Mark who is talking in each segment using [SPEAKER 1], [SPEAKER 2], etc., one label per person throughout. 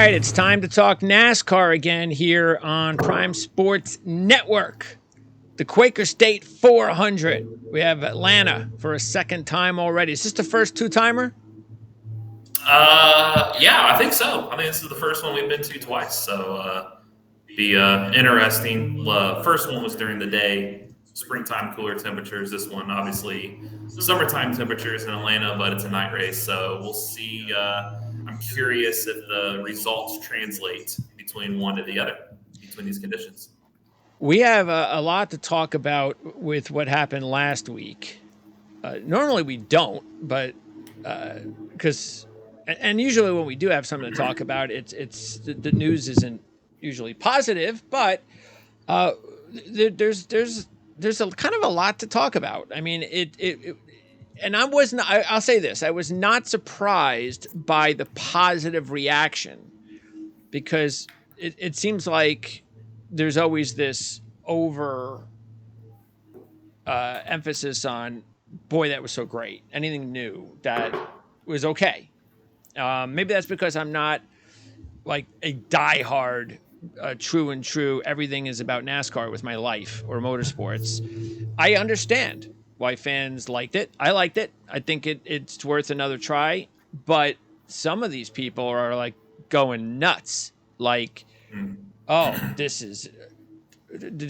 [SPEAKER 1] right, it's time to talk NASCAR again here on Prime Sports Network. The Quaker State 400. We have Atlanta for a second time already. Is this the first two-timer?
[SPEAKER 2] Yeah, I think so. I think this is the first one we've been to twice. So be interesting. First one was during the day, springtime cooler temperatures. This one, obviously, summertime temperatures in Atlanta, but it's a night race. So we'll see. I'm curious if the results translate between one to the other, between these conditions.
[SPEAKER 1] We have a lot to talk about with what happened last week. Normally we don't, but because and usually when we do have something to talk about, it's the news isn't usually positive, but there's a kind of a lot to talk about. I mean, and I wasn't. I'll say this: I was not surprised by the positive reaction because it seems like there's always this over emphasis on, boy, that was so great. Anything new that was okay. Maybe that's because I'm not like a diehard, true, everything is about NASCAR with my life or motorsports. I understand why fans liked it. I liked it. I think it's worth another try. But some of these people are like going nuts. Like, oh, there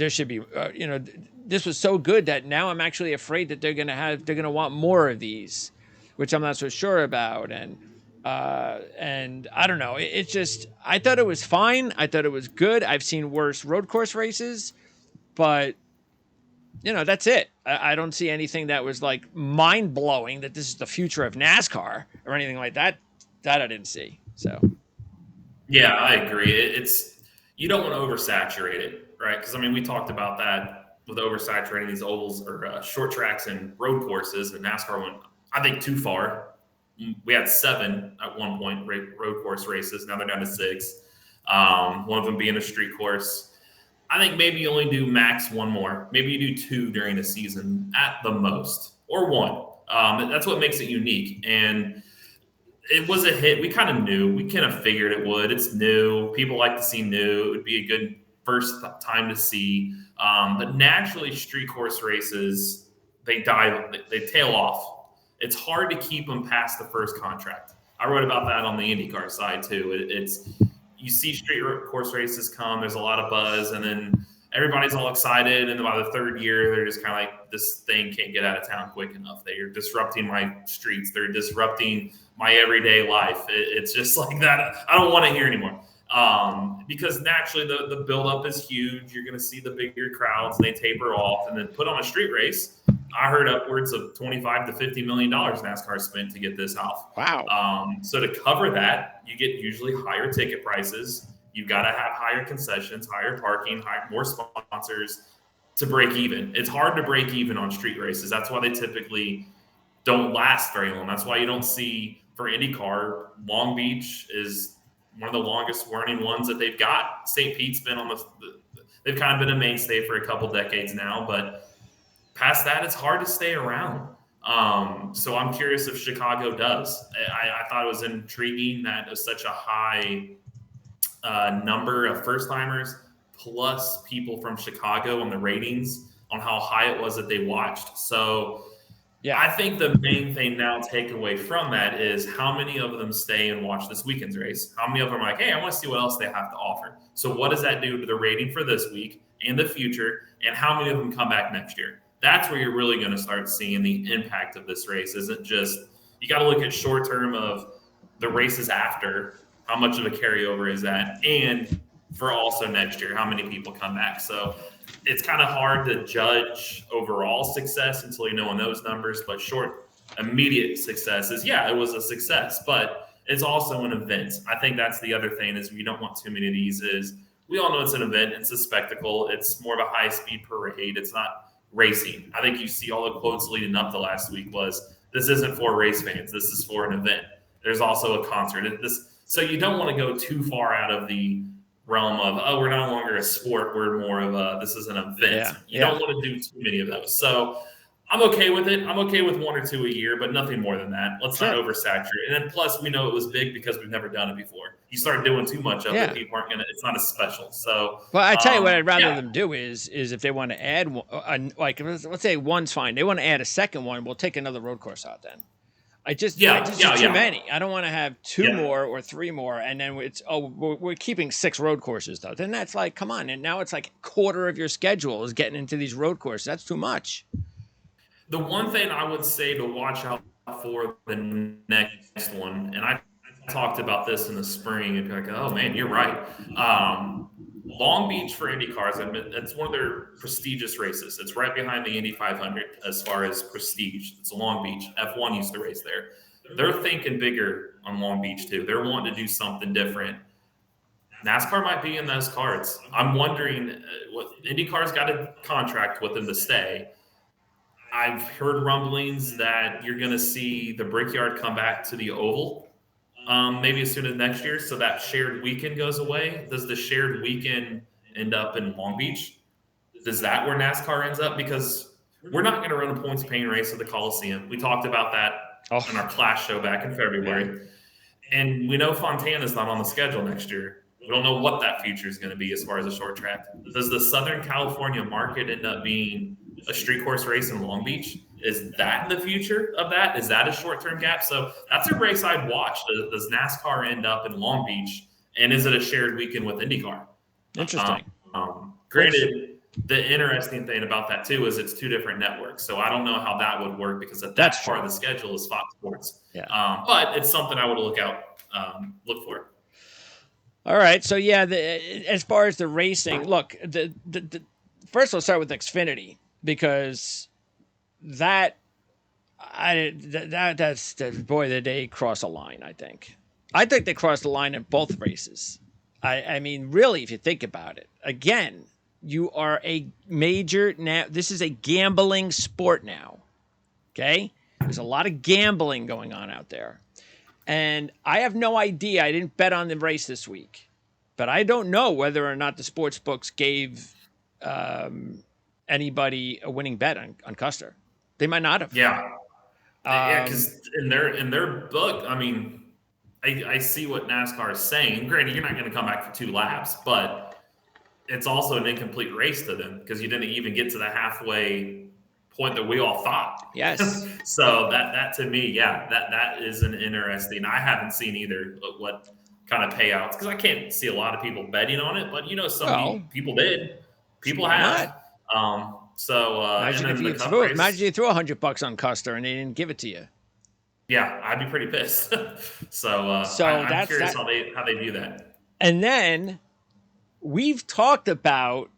[SPEAKER 1] should be, this was so good that now I'm actually afraid that they're going to want more of these, which I'm not so sure about. And I don't know. It's just, I thought it was fine. I thought it was good. I've seen worse road course races, but that's it. I don't see anything that was like mind blowing that this is the future of NASCAR or anything like that. That I didn't see. So.
[SPEAKER 2] Yeah, I agree. You don't want to oversaturate it, right? Because we talked about that with oversaturating these ovals or short tracks and road courses, and NASCAR went, I think, too far. We had 7 at one point road course races. Now they're down to 6. One of them being a street course. I think maybe you only do max one more. Maybe you do 2 during the season at the most, or 1. That's what makes it unique. And it was a hit. We kind of knew. We kind of figured it would. It's new. People like to see new. It would be a good first time to see. But naturally, street course races, they tail off. It's hard to keep them past the first contract. I wrote about that on the IndyCar side too. You see street course races come, there's a lot of buzz, and then everybody's all excited, and by the 3rd year, they're just kind of like, this thing can't get out of town quick enough. They're disrupting my streets. They're disrupting my everyday life. It's just like that. I don't want to hear anymore. Because naturally the buildup is huge. You're going to see the bigger crowds, and they taper off, and then put on a street race. I heard upwards of $25 to $50 million NASCAR spent to get this off.
[SPEAKER 1] Wow.
[SPEAKER 2] So to cover that, you get usually higher ticket prices. You've got to have higher concessions, higher parking, more sponsors to break even. It's hard to break even on street races. That's why they typically don't last very long. That's why you don't see, for IndyCar, Long Beach is one of the longest running ones that they've got. St. Pete's been they've kind of been a mainstay for a couple decades now, but past that, it's hard to stay around. So I'm curious if Chicago does. I thought it was intriguing that it was such a high number of first-timers plus people from Chicago on the ratings on how high it was that they watched. So yeah, I think the main thing now take away from that is how many of them stay and watch this weekend's race. How many of them are like, hey, I want to see what else they have to offer. So what does that do to the rating for this week and the future, and how many of them come back next year? That's where you're really going to start seeing the impact of this race. Isn't just, you got to look at short term of the races after, how much of a carryover is that, and for also next year, how many people come back. So it's kind of hard to judge overall success until you know on those numbers, but short, immediate success is, yeah, it was a success, but it's also an event. I think that's the other thing is we don't want too many of these is, we all know it's an event, it's a spectacle, it's more of a high-speed parade, it's not racing. I think you see all the quotes leading up to last week was, this isn't for race fans, this is for an event. There's also a concert. So you don't want to go too far out of the realm of, oh, we're no longer a sport, we're more of this is an event. You don't want to do too many of those. So I'm okay with it. I'm okay with 1 or 2 a year, but nothing more than that. Let's not oversaturate. And then plus, we know it was big because we've never done it before. You start doing too much of it, people aren't gonna. It's not as special. So,
[SPEAKER 1] well, I tell you what, I'd rather them do is if they want to add like let's say one's fine, they want to add a second one, we'll take another road course out then. Too many. I don't want to have 2 more or 3 more, and then it's we're keeping 6 road courses though. Then that's like, come on, and now it's like a quarter of your schedule is getting into these road courses. That's too much.
[SPEAKER 2] The one thing I would say to watch out for the next one, and I talked about this in the spring, and be like, oh man, you're right. Long Beach for Indy cars, it's one of their prestigious races. It's right behind the Indy 500 as far as prestige. It's Long Beach. F1 used to race there. They're thinking bigger on Long Beach too. They're wanting to do something different. NASCAR might be in those cards. I'm wondering what IndyCar's got a contract with them to stay. I've heard rumblings that you're going to see the Brickyard come back to the Oval maybe as soon as next year, so that shared weekend goes away. Does the shared weekend end up in Long Beach? Is that where NASCAR ends up? Because we're not going to run a points paying race at the Coliseum. We talked about that in our Clash show back in February. And we know Fontana's not on the schedule next year. We don't know what that future is going to be as far as a short track. Does the Southern California market end up being a street course race in Long Beach? Is that the future of that? Is that a short-term gap? So that's a race I'd watch. Does NASCAR end up in Long Beach, and is it a shared weekend with IndyCar?
[SPEAKER 1] Interesting.
[SPEAKER 2] Granted, the interesting thing about that too is it's 2 different networks. So I don't know how that would work because that's part of the schedule is Fox Sports.
[SPEAKER 1] Yeah.
[SPEAKER 2] But it's something I would look for.
[SPEAKER 1] All right. So as far as the racing, look, first let's start with Xfinity, because that's they cross a line. I think they crossed the line in both races. I mean, really, if you think about it, again, you are a major now. This is a gambling sport now. Okay, there's a lot of gambling going on out there, and I have no idea. I didn't bet on the race this week, but I don't know whether or not the sports books gave anybody a winning bet on Custer. They might not have.
[SPEAKER 2] Yeah, because in their book, I mean, I see what NASCAR is saying. Granted, you're not going to come back for 2 laps, but it's also an incomplete race to them because you didn't even get to the halfway point that we all thought.
[SPEAKER 1] Yes.
[SPEAKER 2] So that to me, that is an interesting. I haven't seen either what kind of payouts, because I can't see a lot of people betting on it, but some people did. People have.
[SPEAKER 1] Imagine you threw $100 on Custer and they didn't give it to you.
[SPEAKER 2] Yeah, I'd be pretty pissed. I'm curious how they view that.
[SPEAKER 1] And then we've talked about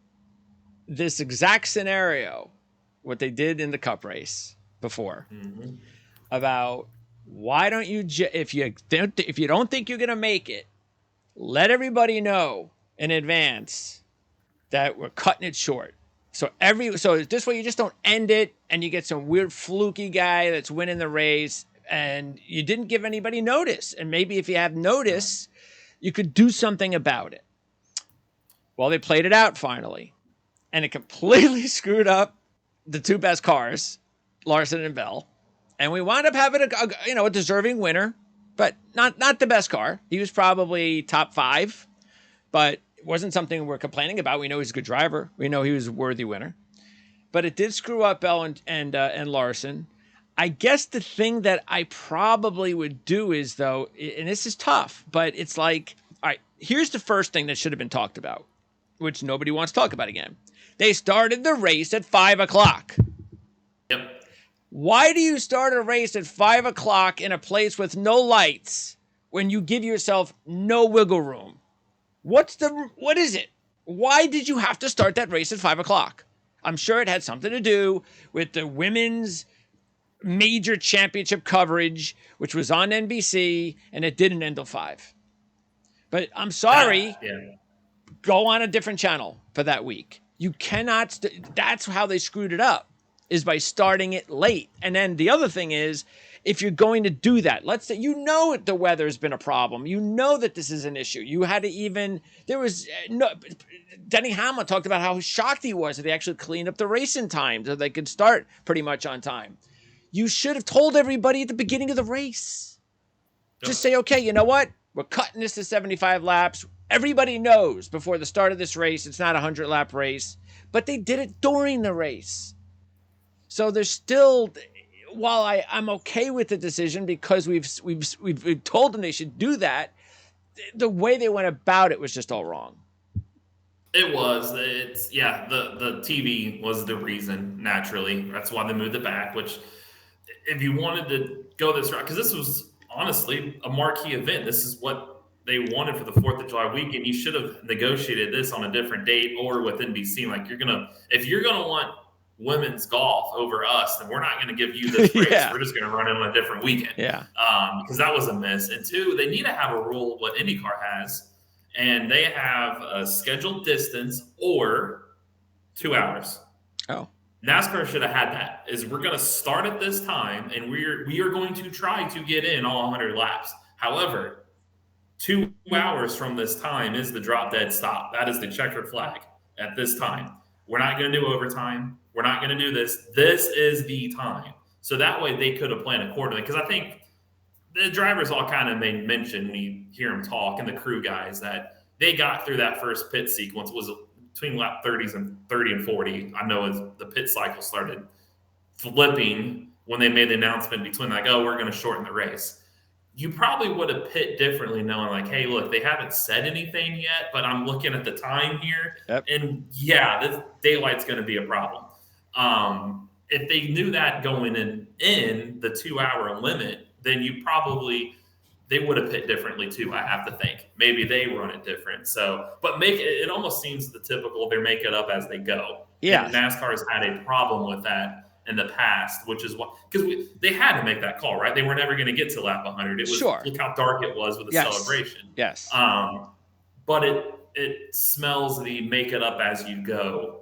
[SPEAKER 1] this exact scenario, what they did in the Cup race before, about why don't you if you don't think you're going to make it, let everybody know in advance that we're cutting it short. So this way you just don't end it and you get some weird fluky guy that's winning the race and you didn't give anybody notice. And maybe if you have notice, you could do something about it. Well, they played it out finally, and it completely screwed up the 2 best cars, Larson and Bell. And we wound up having a deserving winner, but not the best car. He was probably top 5, but it wasn't something we're complaining about. We know he's a good driver. We know he was a worthy winner. But it did screw up Bell and Larson. I guess the thing that I probably would do is, though, and this is tough, but it's like, all right, here's the first thing that should have been talked about, which nobody wants to talk about again. They started the race at 5 o'clock.
[SPEAKER 2] Yep. Why
[SPEAKER 1] do you start a race at 5 o'clock in a place with no lights when you give yourself no wiggle room? What is it? Why did you have to start that race at 5 o'clock? I'm sure it had something to do with the women's major championship coverage, which was on NBC, and it didn't end till 5. But I'm sorry, go on a different channel for that week. You cannot. That's how they screwed it up, is by starting it late. And then the other thing is, if you're going to do that. Let's say the weather's been a problem. You know that this is an issue. You had to Denny Hamlin talked about how shocked he was that they actually cleaned up the race in time so they could start pretty much on time. You should have told everybody at the beginning of the race. Just say, okay, you know what? We're cutting this to 75 laps. Everybody knows before the start of this race, it's not a 100-lap race. But they did it during the race. So there's still, while I'm okay with the decision because we've told them they should do that, the way they went about it was just all wrong.
[SPEAKER 2] It was. The TV was the reason, naturally. That's why they moved it back, which if you wanted to go this route, because this was honestly a marquee event. This is what they wanted for the 4th of July weekend. You should have negotiated this on a different date or with NBC. Like if you're gonna want women's golf over us, then we're not going to give you this race. We're just going to run it on a different weekend.
[SPEAKER 1] Yeah.
[SPEAKER 2] Because that was a miss. And 2, they need to have a rule, what IndyCar has, and they have a scheduled distance or 2 hours.
[SPEAKER 1] Oh.
[SPEAKER 2] NASCAR should have had that. Is we're going to start at this time, and we are going to try to get in all 100 laps. However, 2 hours from this time is the drop dead stop. That is the checkered flag at this time. We're not going to do overtime. We're not going to do this. This is the time. So that way they could have planned accordingly. Because I think the drivers all kind of made mention when you hear them talk, and the crew guys, that they got through that first pit sequence. It was between lap 30 and 40. I know as the pit cycle started flipping when they made the announcement between we're going to shorten the race. You probably would have pit differently knowing hey, look, they haven't said anything yet, but I'm looking at the time here.
[SPEAKER 1] Yep.
[SPEAKER 2] And this daylight's going to be a problem. If they knew that going in the 2-hour limit, then they would have pit differently too. I have to think maybe they run it different. So, but it almost seems the typical, they make it up as they go.
[SPEAKER 1] Yeah.
[SPEAKER 2] And NASCAR has had a problem with that in the past, which is because they had to make that call, right? They were never going to get to lap 100. It was Look how dark it was with the celebration.
[SPEAKER 1] Yes.
[SPEAKER 2] But it smells the make it up as you go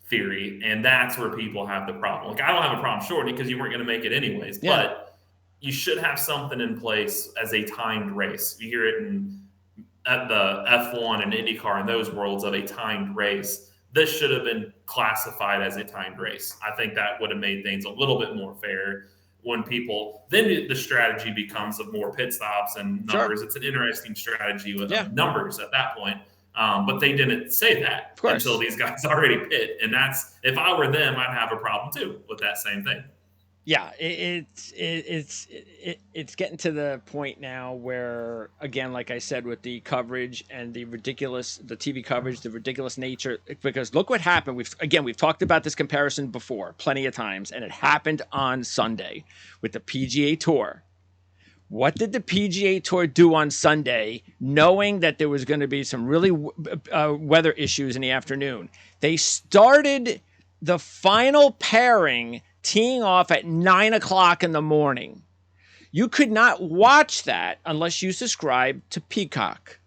[SPEAKER 2] theory, and that's where people have the problem. I don't have a problem shortening because you weren't going to make it anyways, but you should have something in place as a timed race. You hear it at the F1 and IndyCar and those worlds of a timed race. This should have been classified as a timed race. I think that would have made things a little bit more fair when then the strategy becomes of more pit stops and numbers. Sure. It's an interesting strategy with numbers at that point. But they didn't say that until these guys already pit. And if I were them, I'd have a problem too with that same thing.
[SPEAKER 1] Yeah, it's getting to the point now where, again, like I said, with the coverage and the TV coverage, the ridiculous nature, because look what happened. We've talked about this comparison before plenty of times, and it happened on Sunday with the PGA Tour. What did the PGA Tour do on Sunday, knowing that there was going to be some really weather issues in the afternoon? They started the final pairing teeing off at 9 o'clock in the morning. You could not watch that unless you subscribe to Peacock.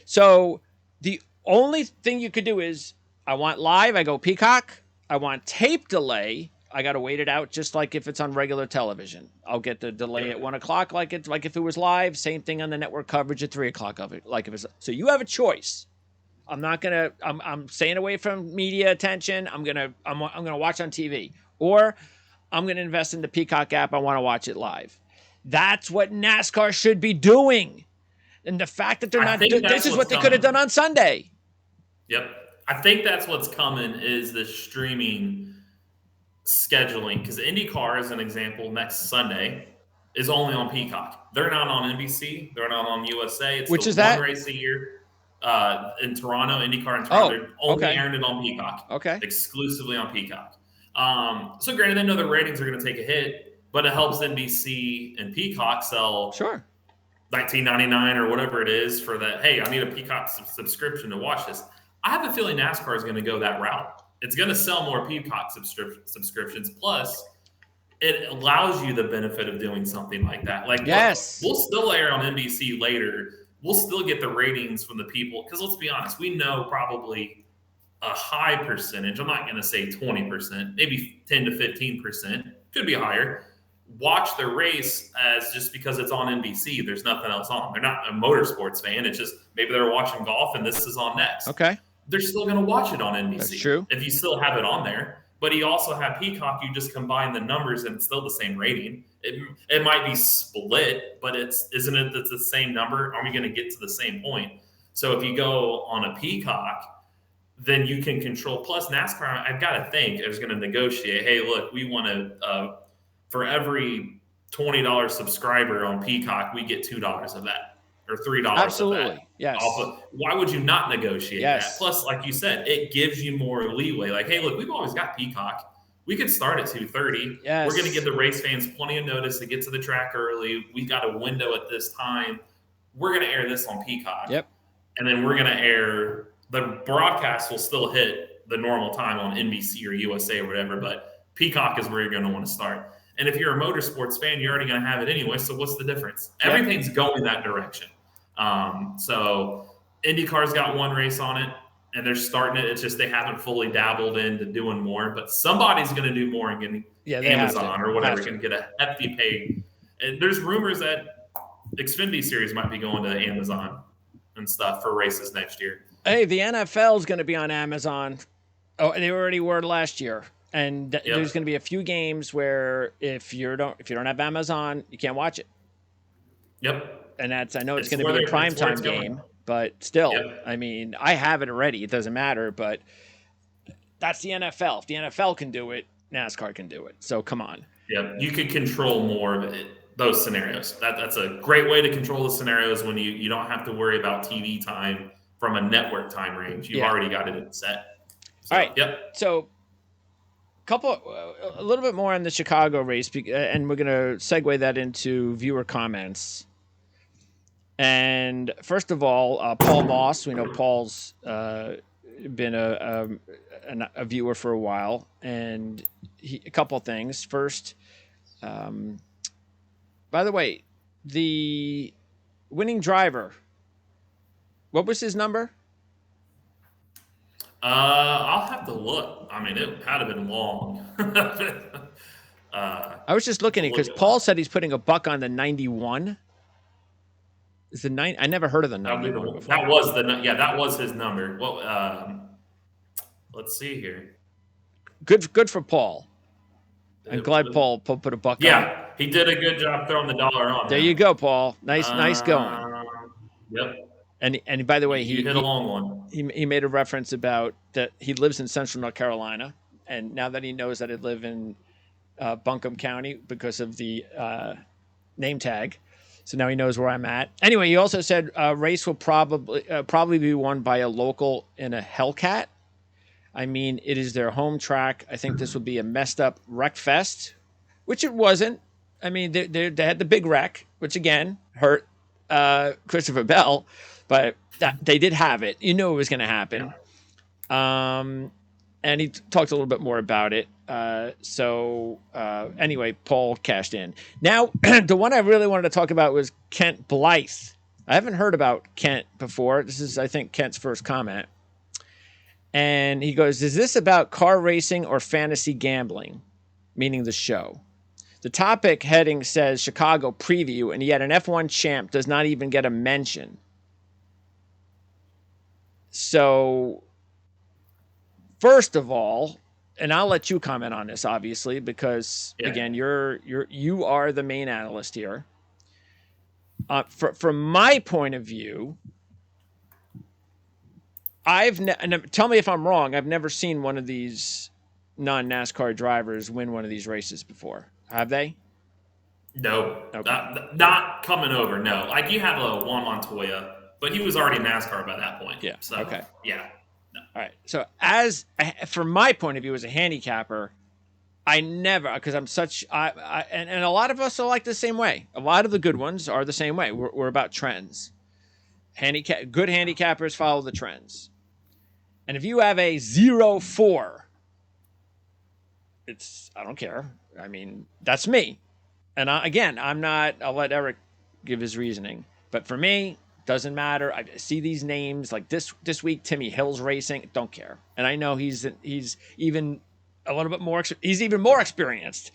[SPEAKER 1] So the only thing you could do is, I want live, I go Peacock. I want tape delay, I got to wait it out just like if it's on regular television. I'll get the delay at 1 o'clock like if it was live. Same thing on the network coverage at 3 o'clock of it. So you have a choice. I'm staying away from media attention. I'm gonna watch on TV, or I'm gonna invest in the Peacock app. I want to watch it live. That's what NASCAR should be doing. And the fact that they're not, this is what they could have done on Sunday.
[SPEAKER 2] Yep, I think that's what's coming is the streaming scheduling, because IndyCar, as an example, next Sunday is only on Peacock. They're not on NBC. They're not on USA. It's one race a year. In Toronto, IndyCar in Toronto, they're only airing it on Peacock.
[SPEAKER 1] Okay.
[SPEAKER 2] Exclusively on Peacock. So granted, they know their ratings are going to take a hit, but it helps NBC and Peacock sell $19.99 or whatever it is for that. Hey, I need a Peacock subscription to watch this. I have a feeling NASCAR is going to go that route. It's going to sell more Peacock subscriptions. Plus, it allows you the benefit of doing something like that. We'll still air on NBC later. We'll still get the ratings from the people, because let's be honest, we know probably a high percentage. I'm not going to say 20%, maybe 10 to 15%, could be higher. watch their race as just because it's on NBC. There's nothing else on. They're not a motorsports fan. It's just maybe they're watching golf and this is on next.
[SPEAKER 1] Okay.
[SPEAKER 2] They're still going to watch it on NBC.
[SPEAKER 1] That's true.
[SPEAKER 2] If you still have it on there. But you also have Peacock. You just combine the numbers and it's still the same rating. It might be split, but isn't it that's the same number? Are we going to get to the same point? So if you go on a Peacock, then you can control. Plus NASCAR, I've got to think, is going to negotiate. Hey, look, we want to for every $20 subscriber on Peacock, we get $2 of that. Or $3
[SPEAKER 1] Absolutely.
[SPEAKER 2] of that.
[SPEAKER 1] Yes.
[SPEAKER 2] Why would you not negotiate
[SPEAKER 1] Yes.
[SPEAKER 2] that? Plus, like you said, it gives you more leeway. Like, hey, look, we've always got Peacock. We could start at 2:30.
[SPEAKER 1] Yes.
[SPEAKER 2] We're going to give the race fans plenty of notice to get to the track early. We've got a window at this time. We're going to air this on Peacock.
[SPEAKER 1] Yep.
[SPEAKER 2] And then we're going to air – the broadcast will still hit the normal time on NBC or USA or whatever, but Peacock is where you're going to want to start. And if you're a motorsports fan, you're already going to have it anyway, so what's the difference?
[SPEAKER 1] Yep.
[SPEAKER 2] Everything's going that direction. So IndyCar's got one race on it and they're starting it. It's just they haven't fully dabbled into doing more, but somebody's going to do more and getting Amazon or whatever can get a hefty pay. And there's rumors that Xfinity Series might be going to Amazon and stuff for races next year.
[SPEAKER 1] Hey, the NFL is going to be on Amazon. Oh, they already were last year. And there's going to be a few games where if you don't have Amazon, you can't watch it.
[SPEAKER 2] Yep.
[SPEAKER 1] And I know it's going to be a primetime game, but still, I mean, I have it already. It doesn't matter, but that's the NFL. If the NFL can do it, NASCAR can do it. So come on.
[SPEAKER 2] Yeah, you could control more of those scenarios. That's a great way to control the scenarios when you don't have to worry about TV time from a network time range. You've already got it set. So,
[SPEAKER 1] all right.
[SPEAKER 2] Yep.
[SPEAKER 1] So a little bit more on the Chicago race, and we're going to segue that into viewer comments. And first of all, Paul Moss, we know Paul's been a viewer for a while, and a couple of things. First, by the way, the winning driver, what was his number?
[SPEAKER 2] I'll have to look. I mean, it had to have been long.
[SPEAKER 1] I was just looking at it because Paul said he's putting a buck on the 91. Is the 9? I never heard of the 91 before.
[SPEAKER 2] That was his number. Well, let's see here.
[SPEAKER 1] Good for Paul. I'm glad Paul put a buck on.
[SPEAKER 2] Yeah, he did a good job throwing the dollar on.
[SPEAKER 1] There you go, Paul. Nice going.
[SPEAKER 2] Yep.
[SPEAKER 1] And by the way,
[SPEAKER 2] he hit a long one.
[SPEAKER 1] He made a reference about that he lives in Central North Carolina, and now that he knows that I live in Buncombe County because of the name tag. So now he knows where I'm at. Anyway, he also said race will probably be won by a local in a Hellcat. I mean, it is their home track. I think this will be a messed up wreck fest, which it wasn't. I mean, they had the big wreck, which again hurt Christopher Bell, but they did have it. You knew it was going to happen. And he talked a little bit more about it. Anyway, Paul cashed in. Now, the one I really wanted to talk about was Kent Blythe. I haven't heard about Kent before. This is, I think, Kent's first comment. And he goes, is this about car racing or fantasy gambling? Meaning the show. The topic heading says Chicago preview, and yet an F1 champ does not even get a mention. So, first of all, and I'll let you comment on this, obviously, because again, you are the main analyst here. From my point of view, tell me if I'm wrong. I've never seen one of these non-NASCAR drivers win one of these races before. Have they?
[SPEAKER 2] No,
[SPEAKER 1] okay.
[SPEAKER 2] not coming over. No, like you had Juan Montoya, but he was already NASCAR by that point.
[SPEAKER 1] Yeah.
[SPEAKER 2] So,
[SPEAKER 1] okay.
[SPEAKER 2] Yeah. No.
[SPEAKER 1] All right. So from my point of view as a handicapper, I never, because I'm such, and a lot of us are like the same way. A lot of the good ones are the same way. We're about trends. Good handicappers follow the trends. And if you have a 0-4, I don't care. I mean, that's me. And I'll let Eric give his reasoning. But for me, doesn't matter. I see these names like this week, Timmy Hill's racing. Don't care. And I know he's even a little bit more. He's even more experienced.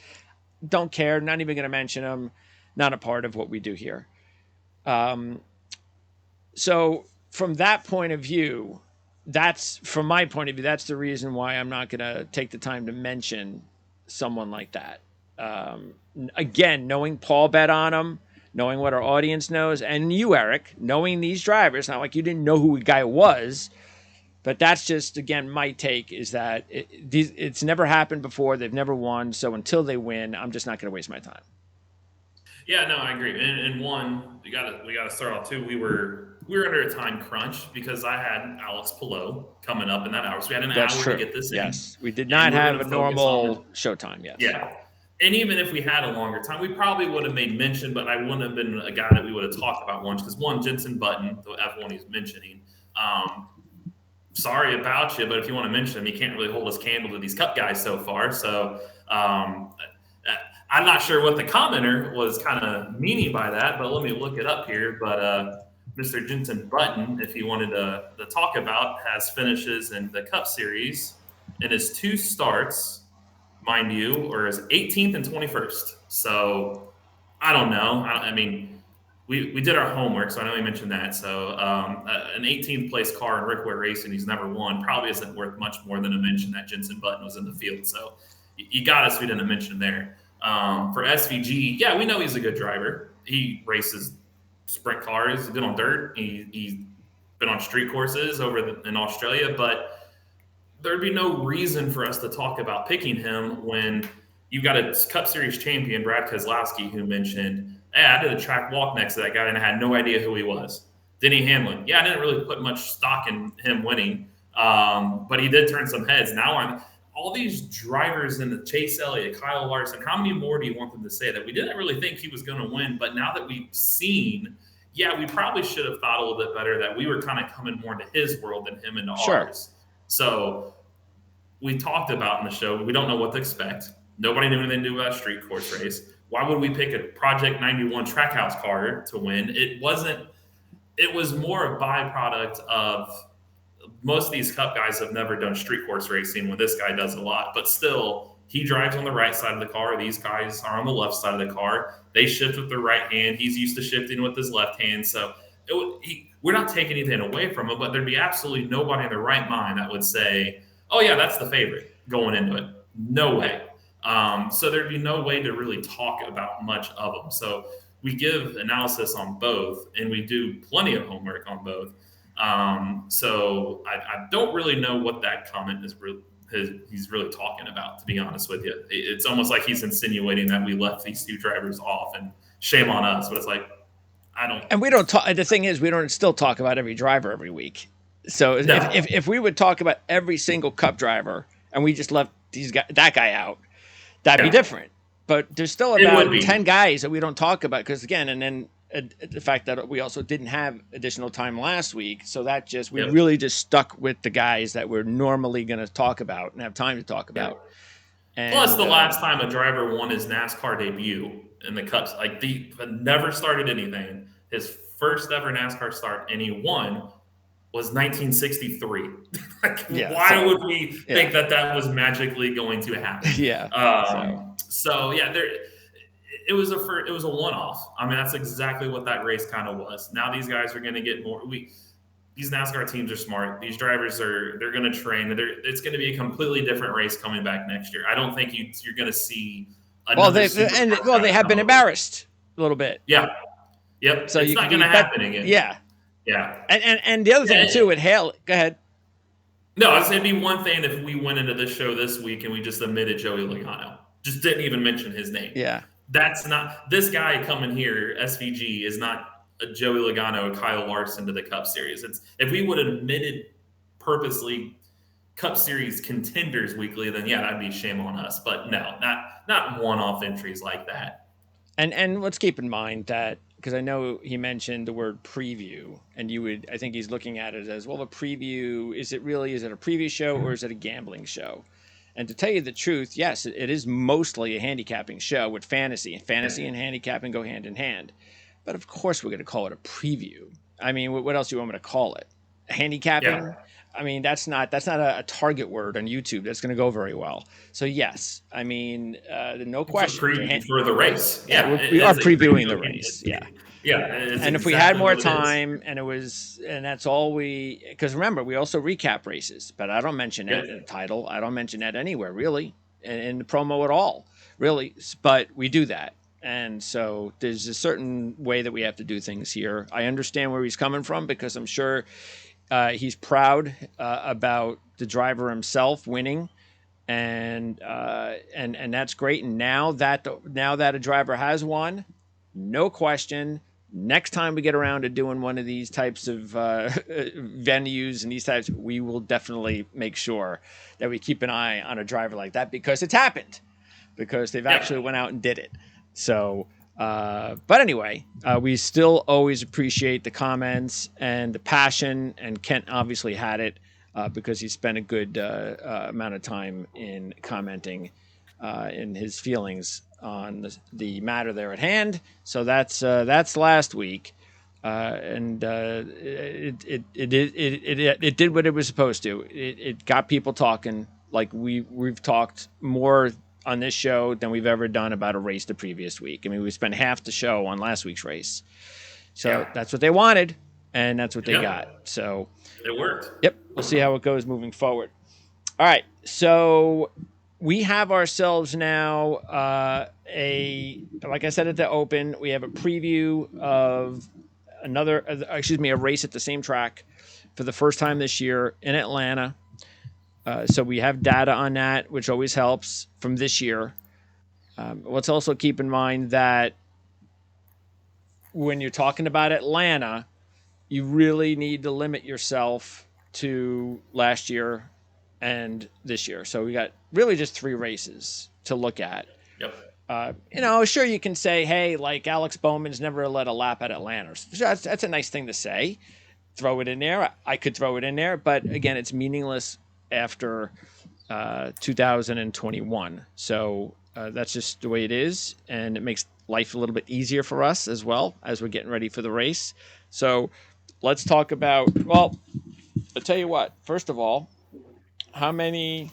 [SPEAKER 1] don't care. Not even going to mention them. Not a part of what we do here. So from that point of view, from my point of view, that's the reason why I'm not going to take the time to mention someone like that. Again, knowing Paul bet on him, knowing what our audience knows, and you, Eric, knowing these drivers, not like you didn't know who the guy was, but that's just, again, my take is that it's never happened before. They've never won. So until they win, I'm just not going to waste my time.
[SPEAKER 2] Yeah, no, I agree. And one, we gotta start off too. We were under a time crunch because I had Alex Pillow coming up in that hour. So we had an
[SPEAKER 1] That's
[SPEAKER 2] hour
[SPEAKER 1] true.
[SPEAKER 2] to get this in.
[SPEAKER 1] Yes, we did not have a normal showtime. Yes.
[SPEAKER 2] Yeah. And even if we had a longer time, we probably would have made mention, but I wouldn't have been a guy that we would have talked about once because Jensen Button, the F1 he's mentioning, sorry about you, but if you want to mention him, he can't really hold his candle to these Cup guys so far. So I'm not sure what the commenter was kind of meaning by that, but let me look it up here. But Mr. Jensen Button, if he wanted to talk about, has finishes in the Cup Series in his 2 starts, mind you, or his 18th and 21st. So I don't know. I mean, we did our homework, so I know he mentioned that. So an 18th place car in Rick Ware Racing he's never won probably isn't worth much more than a mention that Jensen Button was in the field. So you got us. We didn't mention there. For SVG, yeah, we know he's a good driver. He races sprint cars. He's been on dirt. He's been on street courses in Australia. But there'd be no reason for us to talk about picking him when you've got a Cup Series champion, Brad Keselowski, who mentioned, hey, I did a track walk next to that guy and I had no idea who he was. Denny Hamlin. Yeah, I didn't really put much stock in him winning, but he did turn some heads. Now all these drivers in the Chase Elliott, Kyle Larson, how many more do you want them to say that we didn't really think he was going to win? But now that we've seen, yeah, we probably should have thought a little bit better that we were kind of coming more into his world than him into ours. So we talked about in the show, we don't know what to expect. Nobody knew anything to do about a street course race. Why would we pick a Project 91 Trackhouse car to win? It was more a byproduct of most of these Cup guys have never done street course racing when this guy does a lot, but still he drives on the right side of the car. These guys are on the left side of the car. They shift with their right hand. He's used to shifting with his left hand. So we're not taking anything away from him, but there'd be absolutely nobody in their right mind that would say, oh yeah, that's the favorite going into it. No way. So there'd be no way to really talk about much of them. So we give analysis on both and we do plenty of homework on both. So I don't really know what that comment he's really talking about, to be honest with you. It's almost like he's insinuating that we left these 2 drivers off and shame on us, but it's like, I don't.
[SPEAKER 1] And we don't talk. The thing is, we don't still talk about every driver every week. So
[SPEAKER 2] No.
[SPEAKER 1] if we would talk about every single Cup driver and we just left that guy out, that'd be different. But there's still about 10 guys that we don't talk about because, again, and then the fact that we also didn't have additional time last week. So that we really just stuck with the guys that we're normally going to talk about and have time to talk about. And,
[SPEAKER 2] plus, the last time a driver won his NASCAR debut in the Cups, like never started anything. His first ever NASCAR start, and he won, was 1963. Why would we think that was magically going to happen?
[SPEAKER 1] Yeah.
[SPEAKER 2] So it was a one-off. I mean, that's exactly what that race kind of was. Now these guys are going to get more. These NASCAR teams are smart. These drivers they're going to train. It's going to be a completely different race coming back next year. I don't think you're going to see.
[SPEAKER 1] They have been embarrassed a little bit.
[SPEAKER 2] Yeah. Yep. So it's not going to happen again.
[SPEAKER 1] Yeah.
[SPEAKER 2] Yeah.
[SPEAKER 1] And the other thing too with Hale. Go ahead.
[SPEAKER 2] No, it'd be one thing if we went into this show this week and we just omitted Joey Logano. Just didn't even mention his name.
[SPEAKER 1] Yeah.
[SPEAKER 2] That's not this guy coming here. SVG is not a Joey Logano, Kyle Larson to the Cup Series. It's if we would have admitted purposely Cup Series contenders weekly, then yeah, that'd be shame on us. But no, not one-off entries like that.
[SPEAKER 1] And let's keep in mind that because I know he mentioned the word preview, and I think he's looking at it as, well, a preview, is it a preview show or is it a gambling show? And to tell you the truth, yes, it is mostly a handicapping show with fantasy. Fantasy and handicapping go hand in hand. But of course we're going to call it a preview. I mean, what else do you want me to call it? handicapping.
[SPEAKER 2] Yeah.
[SPEAKER 1] I mean, that's not a target word on YouTube that's going to go very well. So yes, I mean, no
[SPEAKER 2] For
[SPEAKER 1] question.
[SPEAKER 2] for the race.
[SPEAKER 1] Yeah,
[SPEAKER 2] Yeah,
[SPEAKER 1] we
[SPEAKER 2] it
[SPEAKER 1] are
[SPEAKER 2] is a
[SPEAKER 1] previewing the
[SPEAKER 2] preview.
[SPEAKER 1] race. Yeah.
[SPEAKER 2] Yeah, it's
[SPEAKER 1] And if we had
[SPEAKER 2] exactly
[SPEAKER 1] more
[SPEAKER 2] what it is.
[SPEAKER 1] time and that's all because remember, we also recap races, but I don't mention that in the title. I don't mention that anywhere really in the promo at all, really. But we do that. And so there's a certain way that we have to do things here. I understand where he's coming from because I'm sure he's proud about the driver himself winning, and that's great. And now that a driver has won, no question. Next time we get around to doing one of these types of venues and these types, we will definitely make sure that we keep an eye on a driver like that because it's happened, because they've actually went out and did it. So, but anyway, we still always appreciate the comments and the passion, and Kent obviously had it because he spent a good amount of time in commenting in his feelings on the matter there at hand. So that's last week, and it did what it was supposed to. It got people talking. Like we've talked more on this show than we've ever done about a race the previous week. I mean, we spent half the show on last week's race. So that's what they wanted, and that's what they got. So
[SPEAKER 2] it worked.
[SPEAKER 1] Yep. We'll see how it goes moving forward. All right. So we have ourselves now like I said at the open, we have a preview of a race at the same track for the first time this year in Atlanta. So we have data on that, which always helps from this year. Let's also keep in mind that when you're talking about Atlanta, you really need to limit yourself to last year and this year. So we got really just 3 races to look at.
[SPEAKER 2] Yep.
[SPEAKER 1] Sure, you can say, hey, like Alex Bowman's never led a lap at Atlanta. That's a nice thing to say. Throw it in there. I could throw it in there, but again, it's meaningless after 2021. So that's just the way it is, and it makes life a little bit easier for us as well as we're getting ready for the race. So let's talk about, well, I'll tell you what. First of all, how many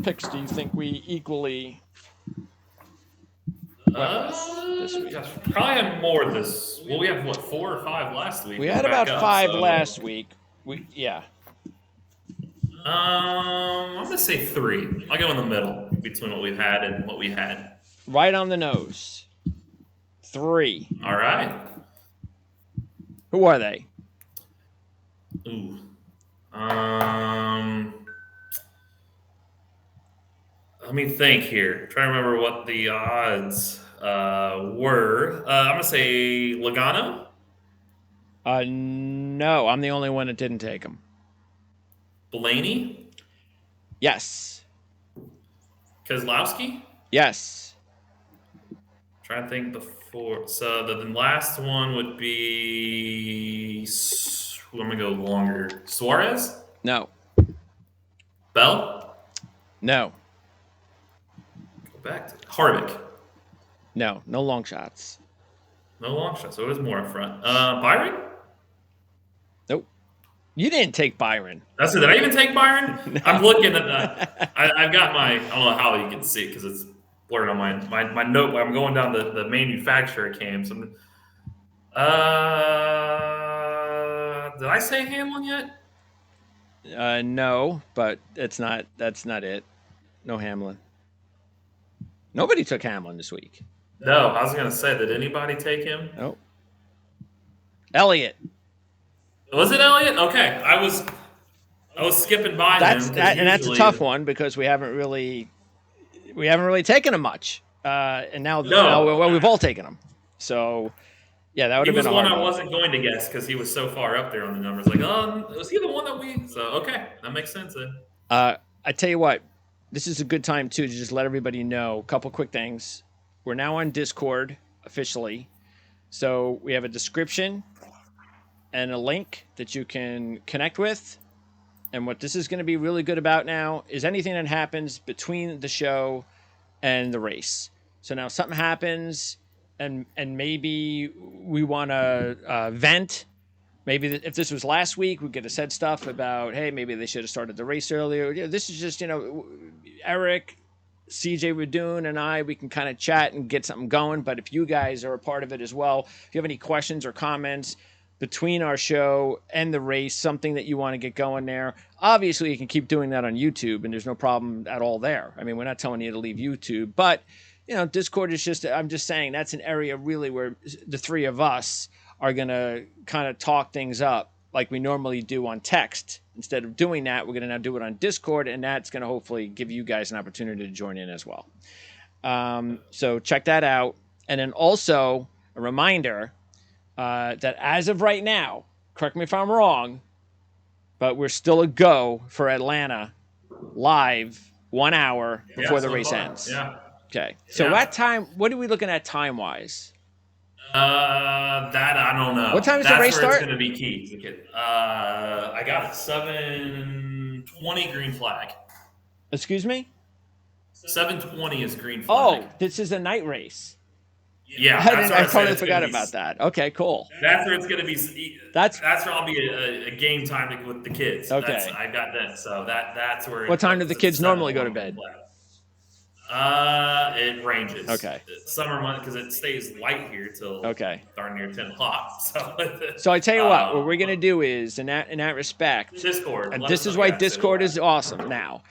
[SPEAKER 1] picks do you think we equally went with this week?
[SPEAKER 2] Gosh, probably had more this. Well, we have what, 4 or 5 last week.
[SPEAKER 1] We had about 5 last week.
[SPEAKER 2] I'm gonna say 3. I'll go in the middle between what we've had and what we had.
[SPEAKER 1] Right on the nose. 3.
[SPEAKER 2] All right.
[SPEAKER 1] Who are they?
[SPEAKER 2] Ooh. Let me think here. Try to remember what the odds were. I'm gonna say Logano.
[SPEAKER 1] No, I'm the only one that didn't take him.
[SPEAKER 2] Blaney.
[SPEAKER 1] Yes.
[SPEAKER 2] Keselowski.
[SPEAKER 1] Yes.
[SPEAKER 2] Trying to think before. So the last one would be. Let me go longer. Suarez.
[SPEAKER 1] No.
[SPEAKER 2] Bell.
[SPEAKER 1] No.
[SPEAKER 2] Go back to Harvick.
[SPEAKER 1] No. No long shots.
[SPEAKER 2] No long shot. So it was more up front. Byron.
[SPEAKER 1] Nope. You didn't take Byron.
[SPEAKER 2] That's it. Did I even take Byron?
[SPEAKER 1] No.
[SPEAKER 2] I'm looking at I've got my. I don't know how you can see it because it's blurred on my note. I'm going down the manufacturer came. So, did I say Hamlin yet?
[SPEAKER 1] No, but that's not it. No Hamlin. Nobody took Hamlin this week.
[SPEAKER 2] No, I was going to say, did anybody take him?
[SPEAKER 1] Nope. Elliott.
[SPEAKER 2] Was it Elliott? Okay, I was skipping by him.
[SPEAKER 1] And that's a tough one because we haven't really taken him much, and now we've all taken him. So yeah, that would have been a hard one.
[SPEAKER 2] I wasn't going to guess because he was so far up there on the numbers. Like, was he the one that we? So okay, that makes sense then.
[SPEAKER 1] I tell you what, this is a good time too to just let everybody know a couple quick things. We're now on Discord officially, so we have a description and a link that you can connect with. And what this is going to be really good about now is anything that happens between the show and the race. So now something happens and maybe we want to vent maybe if this was last week, we could have said stuff about, hey, maybe they should have started the race earlier. This is just, Eric, CJ Radoon, and I, we can kind of chat and get something going. But if you guys are a part of it as well, if you have any questions or comments between our show and the race, something that you want to get going there, obviously you can keep doing that on YouTube, and there's no problem at all there. I mean, we're not telling you to leave YouTube, but Discord is just, I'm just saying that's an area really where the three of us are going to kind of talk things up like we normally do on text. Instead of doing that, we're going to now do it on Discord, and that's going to hopefully give you guys an opportunity to join in as well. So check that out. And then also a reminder, that as of right now, correct me if I'm wrong, but we're still a go for Atlanta live 1 hour before the race ends.
[SPEAKER 2] Yeah.
[SPEAKER 1] Okay. So what time, what are we looking at time-wise?
[SPEAKER 2] That I don't know.
[SPEAKER 1] What time does the race start?
[SPEAKER 2] It's going to be key. I got a 7:20 green flag.
[SPEAKER 1] Excuse me?
[SPEAKER 2] 7:20 is green flag.
[SPEAKER 1] Oh, this is a night race.
[SPEAKER 2] Yeah,
[SPEAKER 1] I totally forgot about that. Okay, cool.
[SPEAKER 2] That's where it's going to be. That's where I'll be a game time with the kids.
[SPEAKER 1] Okay,
[SPEAKER 2] I got that. So that's where.
[SPEAKER 1] What time do the kids normally go to bed?
[SPEAKER 2] It ranges.
[SPEAKER 1] Okay.
[SPEAKER 2] Summer month because it stays light here till darn near 10 o'clock.
[SPEAKER 1] So I tell you what we're going to do is in that respect.
[SPEAKER 2] Discord.
[SPEAKER 1] And this is why Discord is awesome now.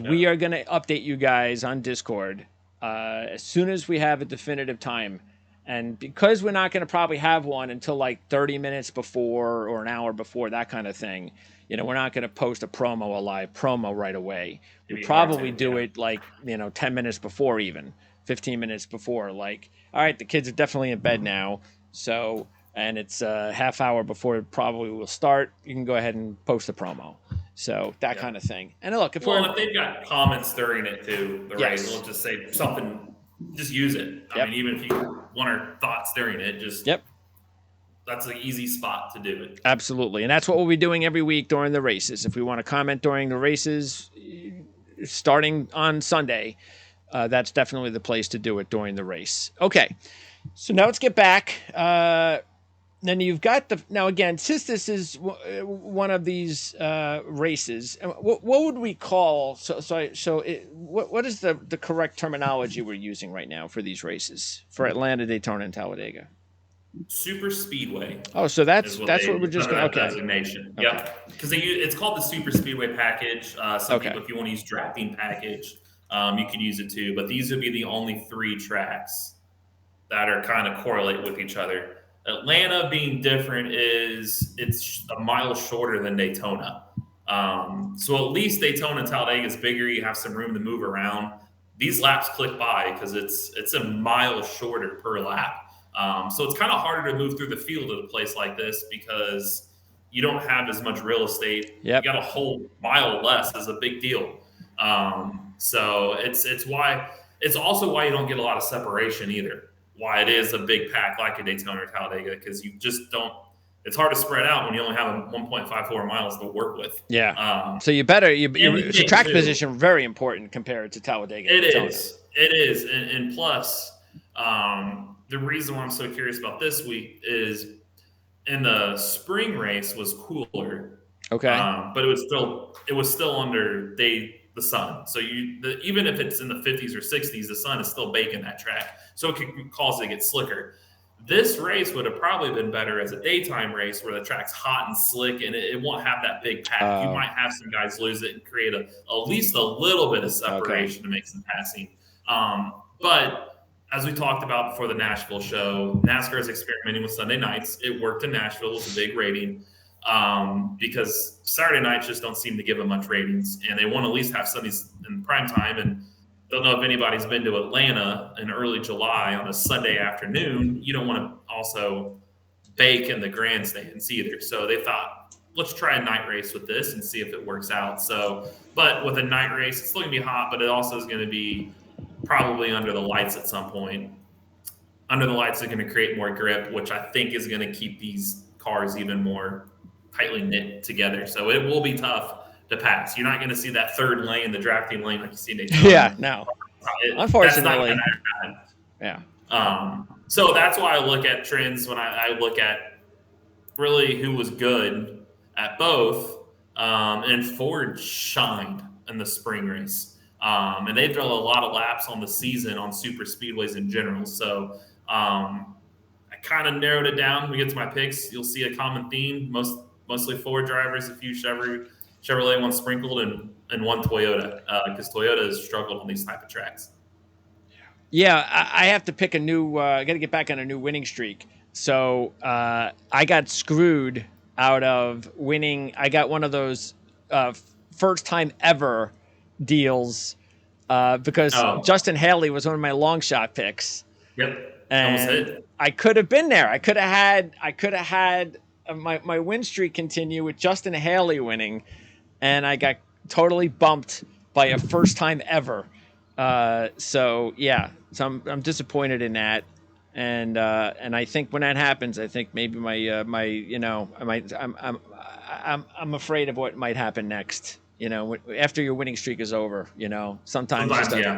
[SPEAKER 1] We are going to update you guys on Discord as soon as we have a definitive time. And because we're not going to probably have one until like 30 minutes before or an hour before, that kind of thing, we're not going to post a live promo right away. We probably do it like, 10 minutes before, even 15 minutes before. Like, all right, the kids are definitely in bed now. So, and it's a half hour before it probably will start. You can go ahead and post the promo. So that kind of thing. And look, if
[SPEAKER 2] they've got comments during it too, the race, we'll just say something, just use it. I mean, even if you want our thoughts during it, just that's an easy spot to do it.
[SPEAKER 1] Absolutely. And that's what we'll be doing every week during the races. If we want to comment during the races, starting on Sunday, that's definitely the place to do it during the race. Okay. So now let's get back. Then you've got now again, since this is one of these races, what would we call? What is the correct terminology we're using right now for these races for Atlanta, Daytona, and Talladega?
[SPEAKER 2] Super Speedway.
[SPEAKER 1] Oh, so that's what we're just going to.
[SPEAKER 2] Designation. Okay. Yep. Because it's called the Super Speedway package. Some people, if you want to use drafting package, you can use it too. But these would be the only 3 tracks that are kind of correlate with each other. Atlanta being different is it's a mile shorter than Daytona. So at least Daytona and Talladega is bigger. You have some room to move around. These laps click by because it's a mile shorter per lap. So it's kind of harder to move through the field at a place like this because you don't have as much real estate.
[SPEAKER 1] Yep.
[SPEAKER 2] You got a whole mile less is a big deal. So it's also why you don't get a lot of separation either. Why it is a big pack like a Daytona or Talladega, because you just don't. It's hard to spread out when you only have 1.54 miles to work with.
[SPEAKER 1] Yeah. So you better your track position very important compared to Talladega.
[SPEAKER 2] It is, and plus, the reason why I'm so curious about this week is in the spring race was cooler.
[SPEAKER 1] Okay.
[SPEAKER 2] But it was still under the sun. So even if it's in the 50s or 60s, the sun is still baking that track. So it could cause it to get slicker. This race would have probably been better as a daytime race where the track's hot and slick and it won't have that big pack. You might have some guys lose it and create at least a little bit of separation to make some passing. But as we talked about before the Nashville show, NASCAR is experimenting with Sunday nights. It worked in Nashville. It was a big rating. Because Saturday nights just don't seem to give them much ratings, and they want to at least have Sundays in prime time. And don't know if anybody's been to Atlanta in early July on a Sunday afternoon. You don't want to also bake in the grandstands either. So they thought, let's try a night race with this and see if it works out. So, but with a night race, it's still gonna be hot, but it also is going to be probably under the lights at some point. Under the lights are going to create more grip, which I think is going to keep these cars even more tightly knit together. So it will be tough to pass. You're not going to see that third lane, the drafting lane, like you see in Daytona.
[SPEAKER 1] Yeah, no. Unfortunately.
[SPEAKER 2] Yeah. So that's why I look at trends when I look at really who was good at both. And Ford shined in the spring race. And they throw a lot of laps on the season on super speedways in general. So I kind of narrowed it down. We get to my picks. You'll see a common theme. Mostly Ford drivers, a few Chevrolet ones sprinkled, and one Toyota, because Toyota has struggled on these type of tracks.
[SPEAKER 1] Yeah, I have to pick a new. I got to get back on a new winning streak. So I got screwed out of winning. I got one of those first time ever deals because Justin Haley was one of my long shot picks.
[SPEAKER 2] Yep,
[SPEAKER 1] and
[SPEAKER 2] almost hit.
[SPEAKER 1] I could have been there. I could have had my win streak continue with Justin Haley winning, and I got totally bumped by a first time ever. So I'm disappointed in that, and I think when that happens, I think maybe I'm afraid of what might happen next. After your winning streak is over, sometimes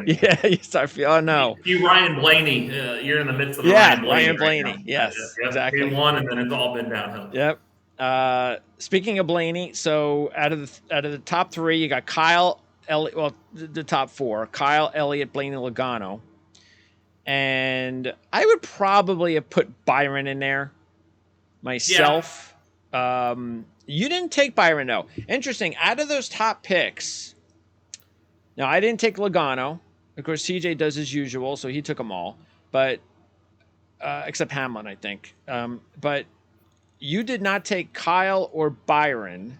[SPEAKER 1] you start feeling, oh no.
[SPEAKER 2] You Ryan Blaney, you're in the midst of the Ryan
[SPEAKER 1] Blaney.
[SPEAKER 2] Right,
[SPEAKER 1] yes, exactly.
[SPEAKER 2] He won, and then it's all been downhill.
[SPEAKER 1] Yep. Speaking of Blaney, so out of the top three, you got Kyle, Elliott. Well, the top four: Kyle, Elliott, Blaney, Logano. And I would probably have put Byron in there myself. Yeah. You didn't take Byron, though. Interesting. Out of those top picks, now I didn't take Logano. Of course, CJ does as usual, so he took them all. But except Hamlin, I think. But you did not take Kyle or Byron,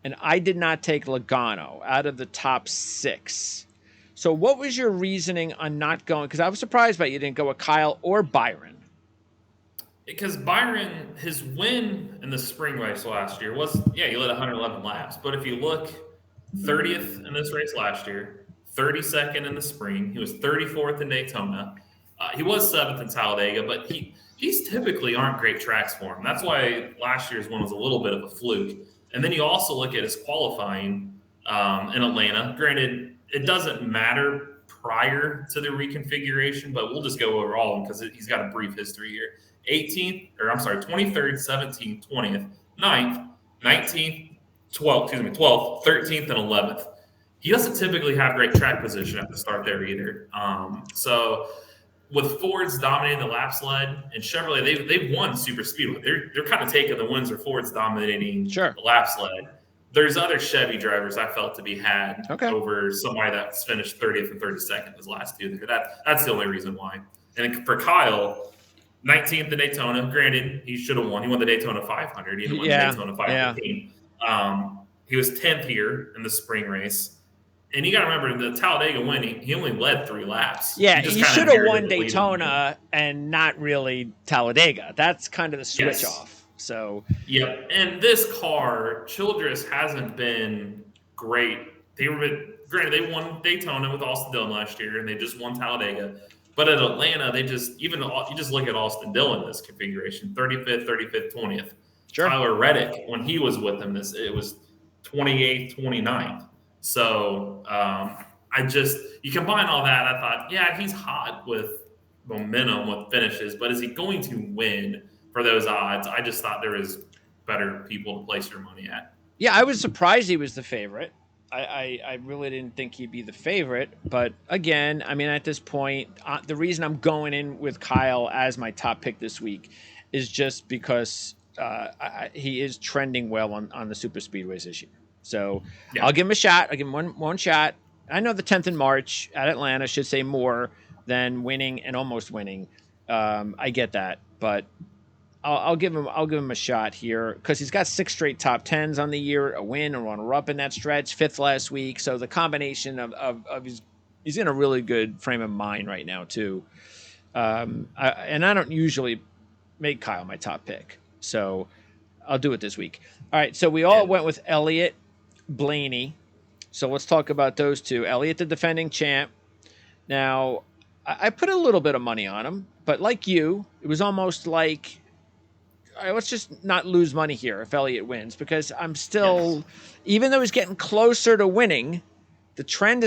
[SPEAKER 1] and I did not take Logano out of the top six. So what was your reasoning on not going? Because I was surprised by you didn't go with Kyle or Byron.
[SPEAKER 2] Because Byron, his win in the spring race last year was, he led 111 laps. But if you look, 30th in this race last year, 32nd in the spring. He was 34th in Daytona. He was 7th in Talladega, but these typically aren't great tracks for him. That's why last year's one was a little bit of a fluke. And then you also look at his qualifying in Atlanta. Granted, it doesn't matter prior to the reconfiguration, but we'll just go over all of them because he's got a brief history here. 23rd, 17th, 20th, 9th, 19th, 12th, 13th, and 11th. He doesn't typically have great track position at the start there either. So with Ford's dominating the lap sled and Chevrolet, they've won super speedway. They're kind of taking the wins where Ford's dominating the lap sled. There's other Chevy drivers I felt to be had over somebody that's finished 30th and 32nd his last two. That's the only reason why. And for Kyle, 19th in Daytona. Granted, he should have won. He won the Daytona 500. He didn't win the Daytona 515. Yeah. He was 10th here in the spring race. And you got to remember, the Talladega win, he only led 3 laps.
[SPEAKER 1] Yeah, he should have won Daytona and not really Talladega. That's kind of the switch off. So.
[SPEAKER 2] Yep. And this car, Childress hasn't been great. Granted, they won Daytona with Austin Dillon last year, and they just won Talladega. But at Atlanta, you just look at Austin Dillon, this configuration, 35th, 20th. Sure. Tyler Reddick, when he was with them, it was 28th, 29th. So you combine all that, I thought, he's hot with momentum, with finishes, but is he going to win for those odds? I just thought there was better people to place your money at.
[SPEAKER 1] Yeah, I was surprised he was the favorite. I really didn't think he'd be the favorite. But again, I mean, at this point, the reason I'm going in with Kyle as my top pick this week is just because he is trending well on the super speedways this year. So I'll give him a shot. I'll give him one shot. I know the 10th in March at Atlanta should say more than winning and almost winning. I get that, but I'll give him a shot here because he's got 6 straight top 10s on the year, a win, a runner-up in that stretch, 5th last week. So the combination of he's in a really good frame of mind right now too. I don't usually make Kyle my top pick, so I'll do it this week. All right, so we all went with Elliott, Blaney. So let's talk about those two. Elliott, the defending champ. Now, I put a little bit of money on him, but like you, it was almost like, all right, let's just not lose money here if Elliott wins, because I'm still, even though he's getting closer to winning, the trend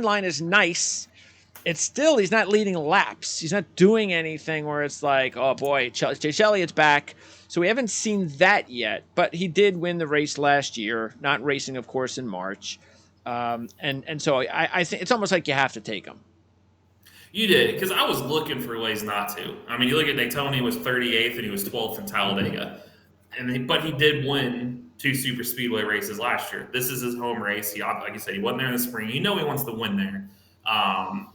[SPEAKER 1] line is nice. it's still, he's not leading laps. He's not doing anything where it's like, oh boy, Chase Elliott's back. So we haven't seen that yet, but he did win the race last year, not racing, of course, in March. And so I think it's almost like you have to take him.
[SPEAKER 2] You did, because I was looking for ways not to. I mean, you look at Daytona, he was 38th and he was 12th in Talladega. But he did win 2 super speedway races last year. This is his home race. He, like you said, he wasn't there in the spring. You know he wants to win there.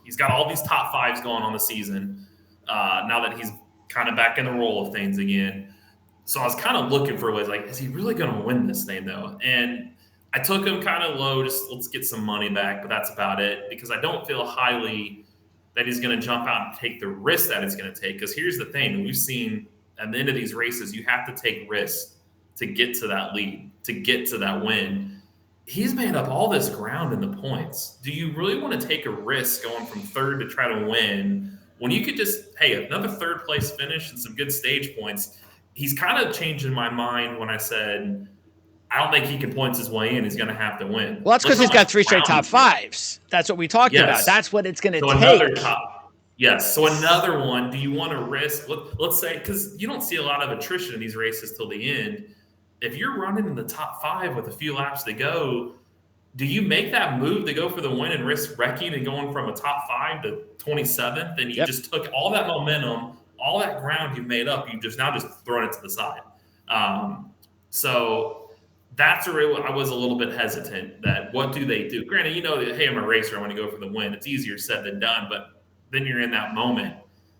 [SPEAKER 2] He's got all these top 5s going on the season now that he's kind of back in the roll of things again. So I was kind of looking for ways like, is he really going to win this thing though? And I took him kind of low, just let's get some money back, but that's about it, because I don't feel highly that he's going to jump out and take the risk that it's going to take. Because here's the thing, we've seen at the end of these races, you have to take risks to get to that lead, to get to that win. He's made up all this ground in the points. Do you really want to take a risk going from third to try to win when you could just, hey, another third place finish and some good stage points? He's kind of changing my mind when I said, I don't think he can points his way in. He's going to have to win.
[SPEAKER 1] Well, that's because he's got 3 straight top 5s. That's what we talked about. That's what it's going to take.
[SPEAKER 2] Another top, yes. So another one, do you want to risk, let's say, because you don't see a lot of attrition in these races till the end. If you're running in the top 5 with a few laps to go, do you make that move to go for the win and risk wrecking and going from a top 5 to 27th? And you just took all that momentum, all that ground you've made up, you've just thrown it to the side. So that's where I was a little bit hesitant that what do they do? Granted, you know, hey, I'm a racer, I want to go for the win. It's easier said than done, but then you're in that moment.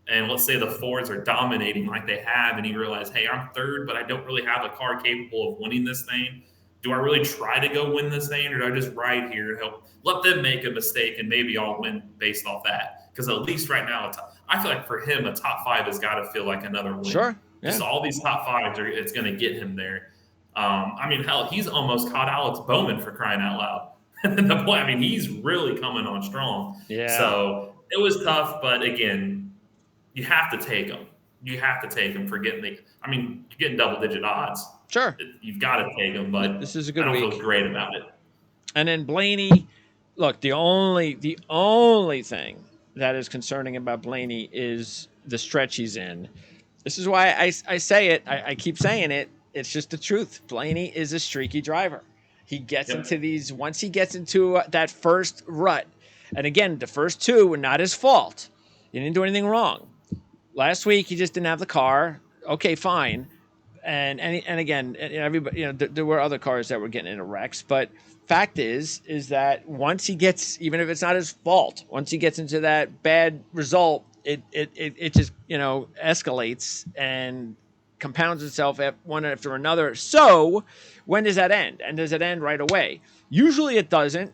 [SPEAKER 2] And let's say the Fords are dominating like they have, and you realize, hey, I'm third, but I don't really have a car capable of winning this thing. Do I really try to go win this thing, or do I just ride here and help let them make a mistake and maybe I'll win based off that? Because at least right now, I feel like for him, a top 5 has got to feel like another win.
[SPEAKER 1] Sure. Yeah.
[SPEAKER 2] So all these top 5s it's going to get him there. I mean, hell, he's almost caught Alex Bowman for crying out loud. I mean, he's really coming on strong.
[SPEAKER 1] Yeah.
[SPEAKER 2] So it was tough, but again, you have to take him. You have to take him for getting you're getting double-digit odds.
[SPEAKER 1] Sure.
[SPEAKER 2] You've got to take him, but
[SPEAKER 1] this is a good
[SPEAKER 2] I don't
[SPEAKER 1] week.
[SPEAKER 2] feel great about it.
[SPEAKER 1] And then Blaney, look, the only thing that is concerning about Blaney is the stretch he's in. This is why I say it. I keep saying it. It's just the truth. Blaney is a streaky driver. He gets into these, once he gets into that first rut, and again, the first 2 were not his fault. He didn't do anything wrong. Last week, he just didn't have the car. Okay, fine. And again, everybody, there were other cars that were getting into wrecks, but fact is that once he gets, even if it's not his fault, once he gets into that bad result, it just, escalates and compounds itself one after another. So when does that end? And does it end right away? Usually it doesn't,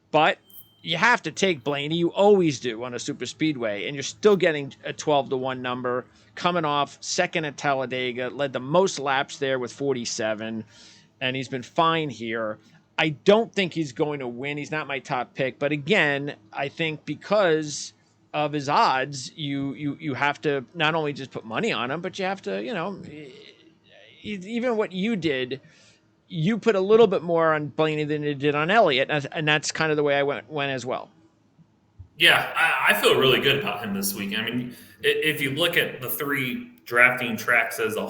[SPEAKER 1] but you have to take Blaney. You always do on a super speedway, and you're still getting a 12-1 number, coming off second at Talladega, led the most laps there with 47, and he's been fine here. I don't think he's going to win. He's not my top pick, but again, I think because of his odds, you have to not only just put money on him, but you have to, even what you did, you put a little bit more on Blaney than you did on Elliott, and that's kind of the way I went as well.
[SPEAKER 2] Yeah, I feel really good about him this week. I mean, if you look at the 3 drafting tracks as a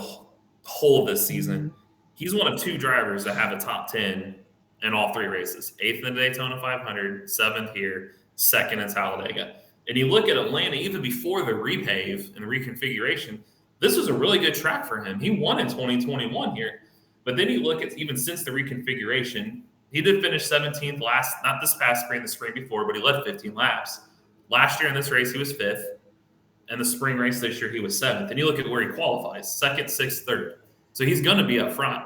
[SPEAKER 2] whole this season, he's one of 2 drivers that have a top 10 in all 3 races. 8th in the Daytona 500, 7th here, 2nd in Talladega. And you look at Atlanta, even before the repave and the reconfiguration, this was a really good track for him. He won in 2021 here. But then you look at even since the reconfiguration, he did finish 17th not this past spring, the spring before, but he led 15 laps. Last year in this race, he was 5th. And the spring race this year, he was 7th. And you look at where he qualifies, 2nd, 6th, 3rd. So he's going to be up front.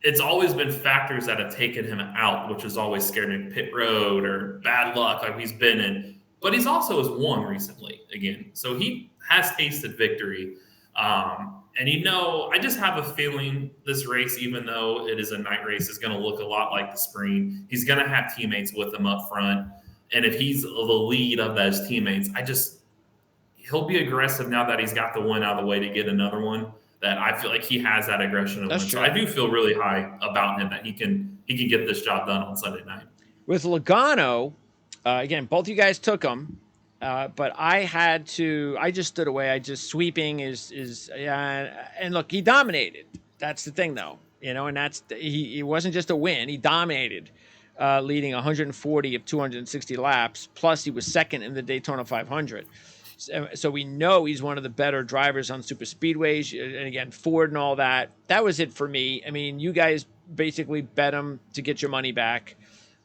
[SPEAKER 2] It's always been factors that have taken him out, which has always scared me. Pit road or bad luck like he's been in. But he's also has won recently again. So he has tasted victory. And I just have a feeling this race, even though it is a night race, is going to look a lot like the spring. He's going to have teammates with him up front. And if he's the lead of those teammates, he'll be aggressive now that he's got the one out of the way to get another one. That I feel like he has that aggression. So I do feel really high about him that he can get this job done on Sunday night.
[SPEAKER 1] With Logano, Again, both you guys took him, but I just stood away. Sweeping yeah. And look, he dominated. That's the thing, though, and he wasn't just a win. He dominated, leading 140 of 260 laps. Plus, he was second in the Daytona 500. So we know he's one of the better drivers on super speedways, and again, Ford and all that. That was it for me. I mean, you guys basically bet him to get your money back,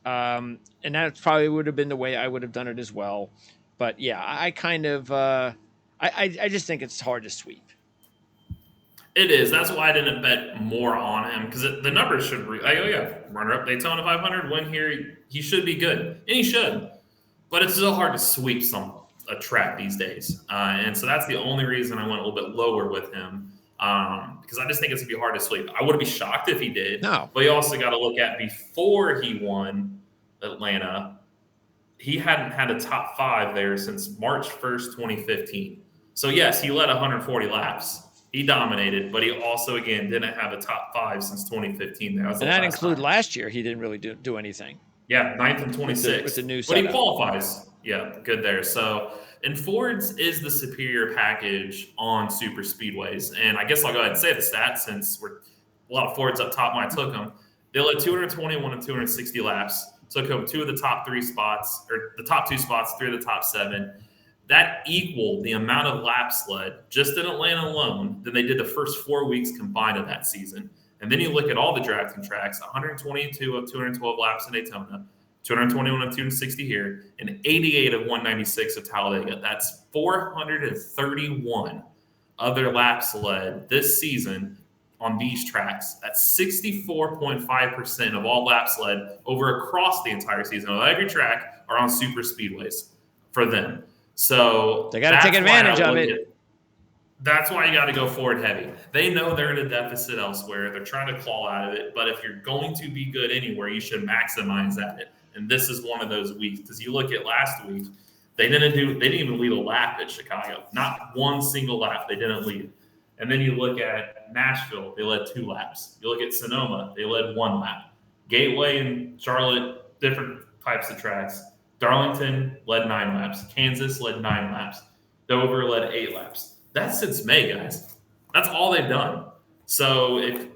[SPEAKER 1] and that probably would have been the way I would have done it as well. But yeah, I kind of, I just think it's hard to sweep.
[SPEAKER 2] It is. That's why I didn't bet more on him because the numbers should. Runner up Daytona 500, win here, he should be good, and he should. But it's so hard to sweep a track these days, and so that's the only reason I went a little bit lower with him, because I just think it's gonna be hard to sweep. I wouldn't be shocked if he did.
[SPEAKER 1] No,
[SPEAKER 2] but you also got to look at before he won Atlanta, he hadn't had a top 5 there since March 1st, 2015. So yes, he led 140 laps. He dominated, but he also again didn't have a top 5 since 2015.
[SPEAKER 1] And that include last year. He didn't really do anything.
[SPEAKER 2] Yeah, 9th and 26.
[SPEAKER 1] With the new
[SPEAKER 2] but
[SPEAKER 1] setup.
[SPEAKER 2] He qualifies. Yeah, good there. So, and Ford's is the superior package on super speedways. And I guess I'll go ahead and say the stats since we're a lot of Fords up top when I took them. They led 221 and 260 laps. Took home 2 of the top 3 spots, or the top 2 spots, 3 of the top 7. That equaled the amount of laps led just in Atlanta alone than they did the first 4 weeks combined of that season. And then you look at all the drafting tracks, 122 of 212 laps in Daytona, 221 of 260 here, and 88 of 196 of Talladega. That's 431 other laps led this season on these tracks. That's 64.5% of all laps led across the entire season. Every track are on super speedways for them. So
[SPEAKER 1] they got to take advantage of it.
[SPEAKER 2] That's why you got to go forward heavy. They know they're in a deficit elsewhere. They're trying to claw out of it. But if you're going to be good anywhere, you should maximize at it. And this is one of those weeks. Because you look at last week, they didn't even lead a lap at Chicago. Not one single lap. They didn't lead. And then you look at Nashville, they led 2 laps. You look at Sonoma, they led 1 lap. Gateway and Charlotte, different types of tracks. Darlington led 9 laps. Kansas led 9 laps. Dover led 8 laps. That's since May, guys. That's all they've done. So if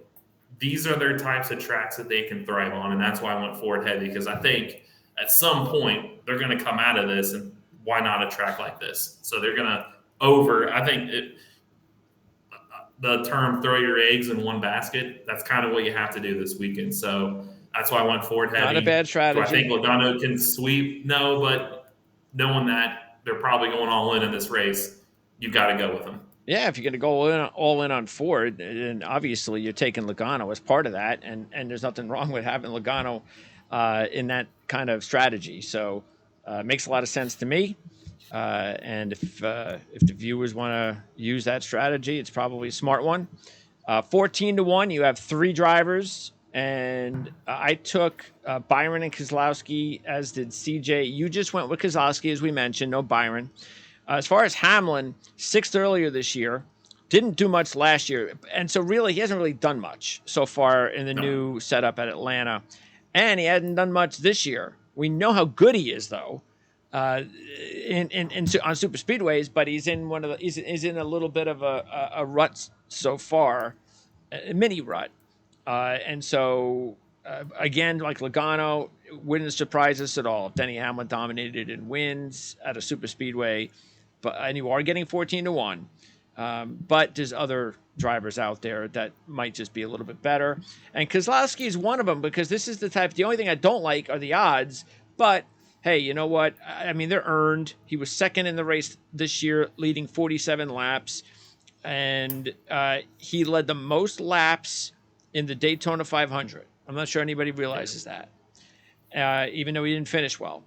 [SPEAKER 2] these are their types of tracks that they can thrive on, and that's why I went forward heavy, because I think at some point they're going to come out of this, and why not a track like this? So they're going to I think the term throw your eggs in one basket, that's kind of what you have to do this weekend. So that's why I went forward heavy.
[SPEAKER 1] Not a bad strategy.
[SPEAKER 2] Do I think Logano can sweep? No, but knowing that they're probably going all in this race, you've got to go with them.
[SPEAKER 1] Yeah, if you're going to go all in on Ford, and obviously you're taking Logano as part of that, and there's nothing wrong with having Logano in that kind of strategy. So it makes a lot of sense to me. And if the viewers want to use that strategy, it's probably a smart one. 14-1, you have 3 drivers, and I took Byron and Keselowski, as did CJ. You just went with Keselowski, as we mentioned, no Byron. As far as Hamlin, 6th earlier this year, didn't do much last year, and so really he hasn't really done much so far in the new setup at Atlanta, and he hadn't done much this year. We know how good he is, though. On super speedways, but he's in he's in a little bit of a rut so far, a mini rut, and so again, like Logano, wouldn't surprise us at all if Denny Hamlin dominated and wins at a super speedway, and you are getting 14-1, but there's other drivers out there that might just be a little bit better, and Keselowski is one of them, because this is the only thing I don't like are the odds, but hey, you know what? I mean, they're earned. He was second in the race this year, leading 47 laps. And he led the most laps in the Daytona 500. I'm not sure anybody realizes that, even though he didn't finish well.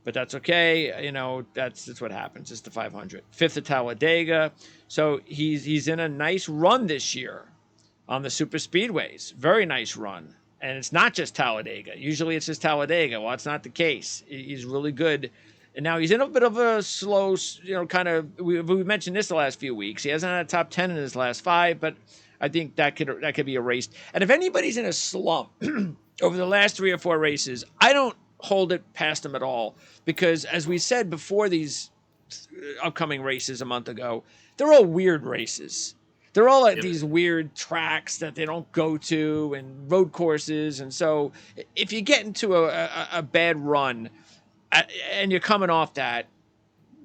[SPEAKER 1] But that's okay. You know, that's what happens. It's the 500. 5th at Talladega. So he's in a nice run this year on the super speedways. Very nice run. And it's not just Talladega. Usually it's just Talladega. Well, that's not the case. He's really good. And now he's in a bit of a slow, kind of, we mentioned this the last few weeks. He hasn't had a top 10 in his last 5, but I think that could be erased. And if anybody's in a slump over the last 3 or 4 races, I don't hold it past them at all, because as we said before these upcoming races a month ago, they're all weird races. They're all at these weird tracks that they don't go to and road courses. And so if you get into a bad run and you're coming off that,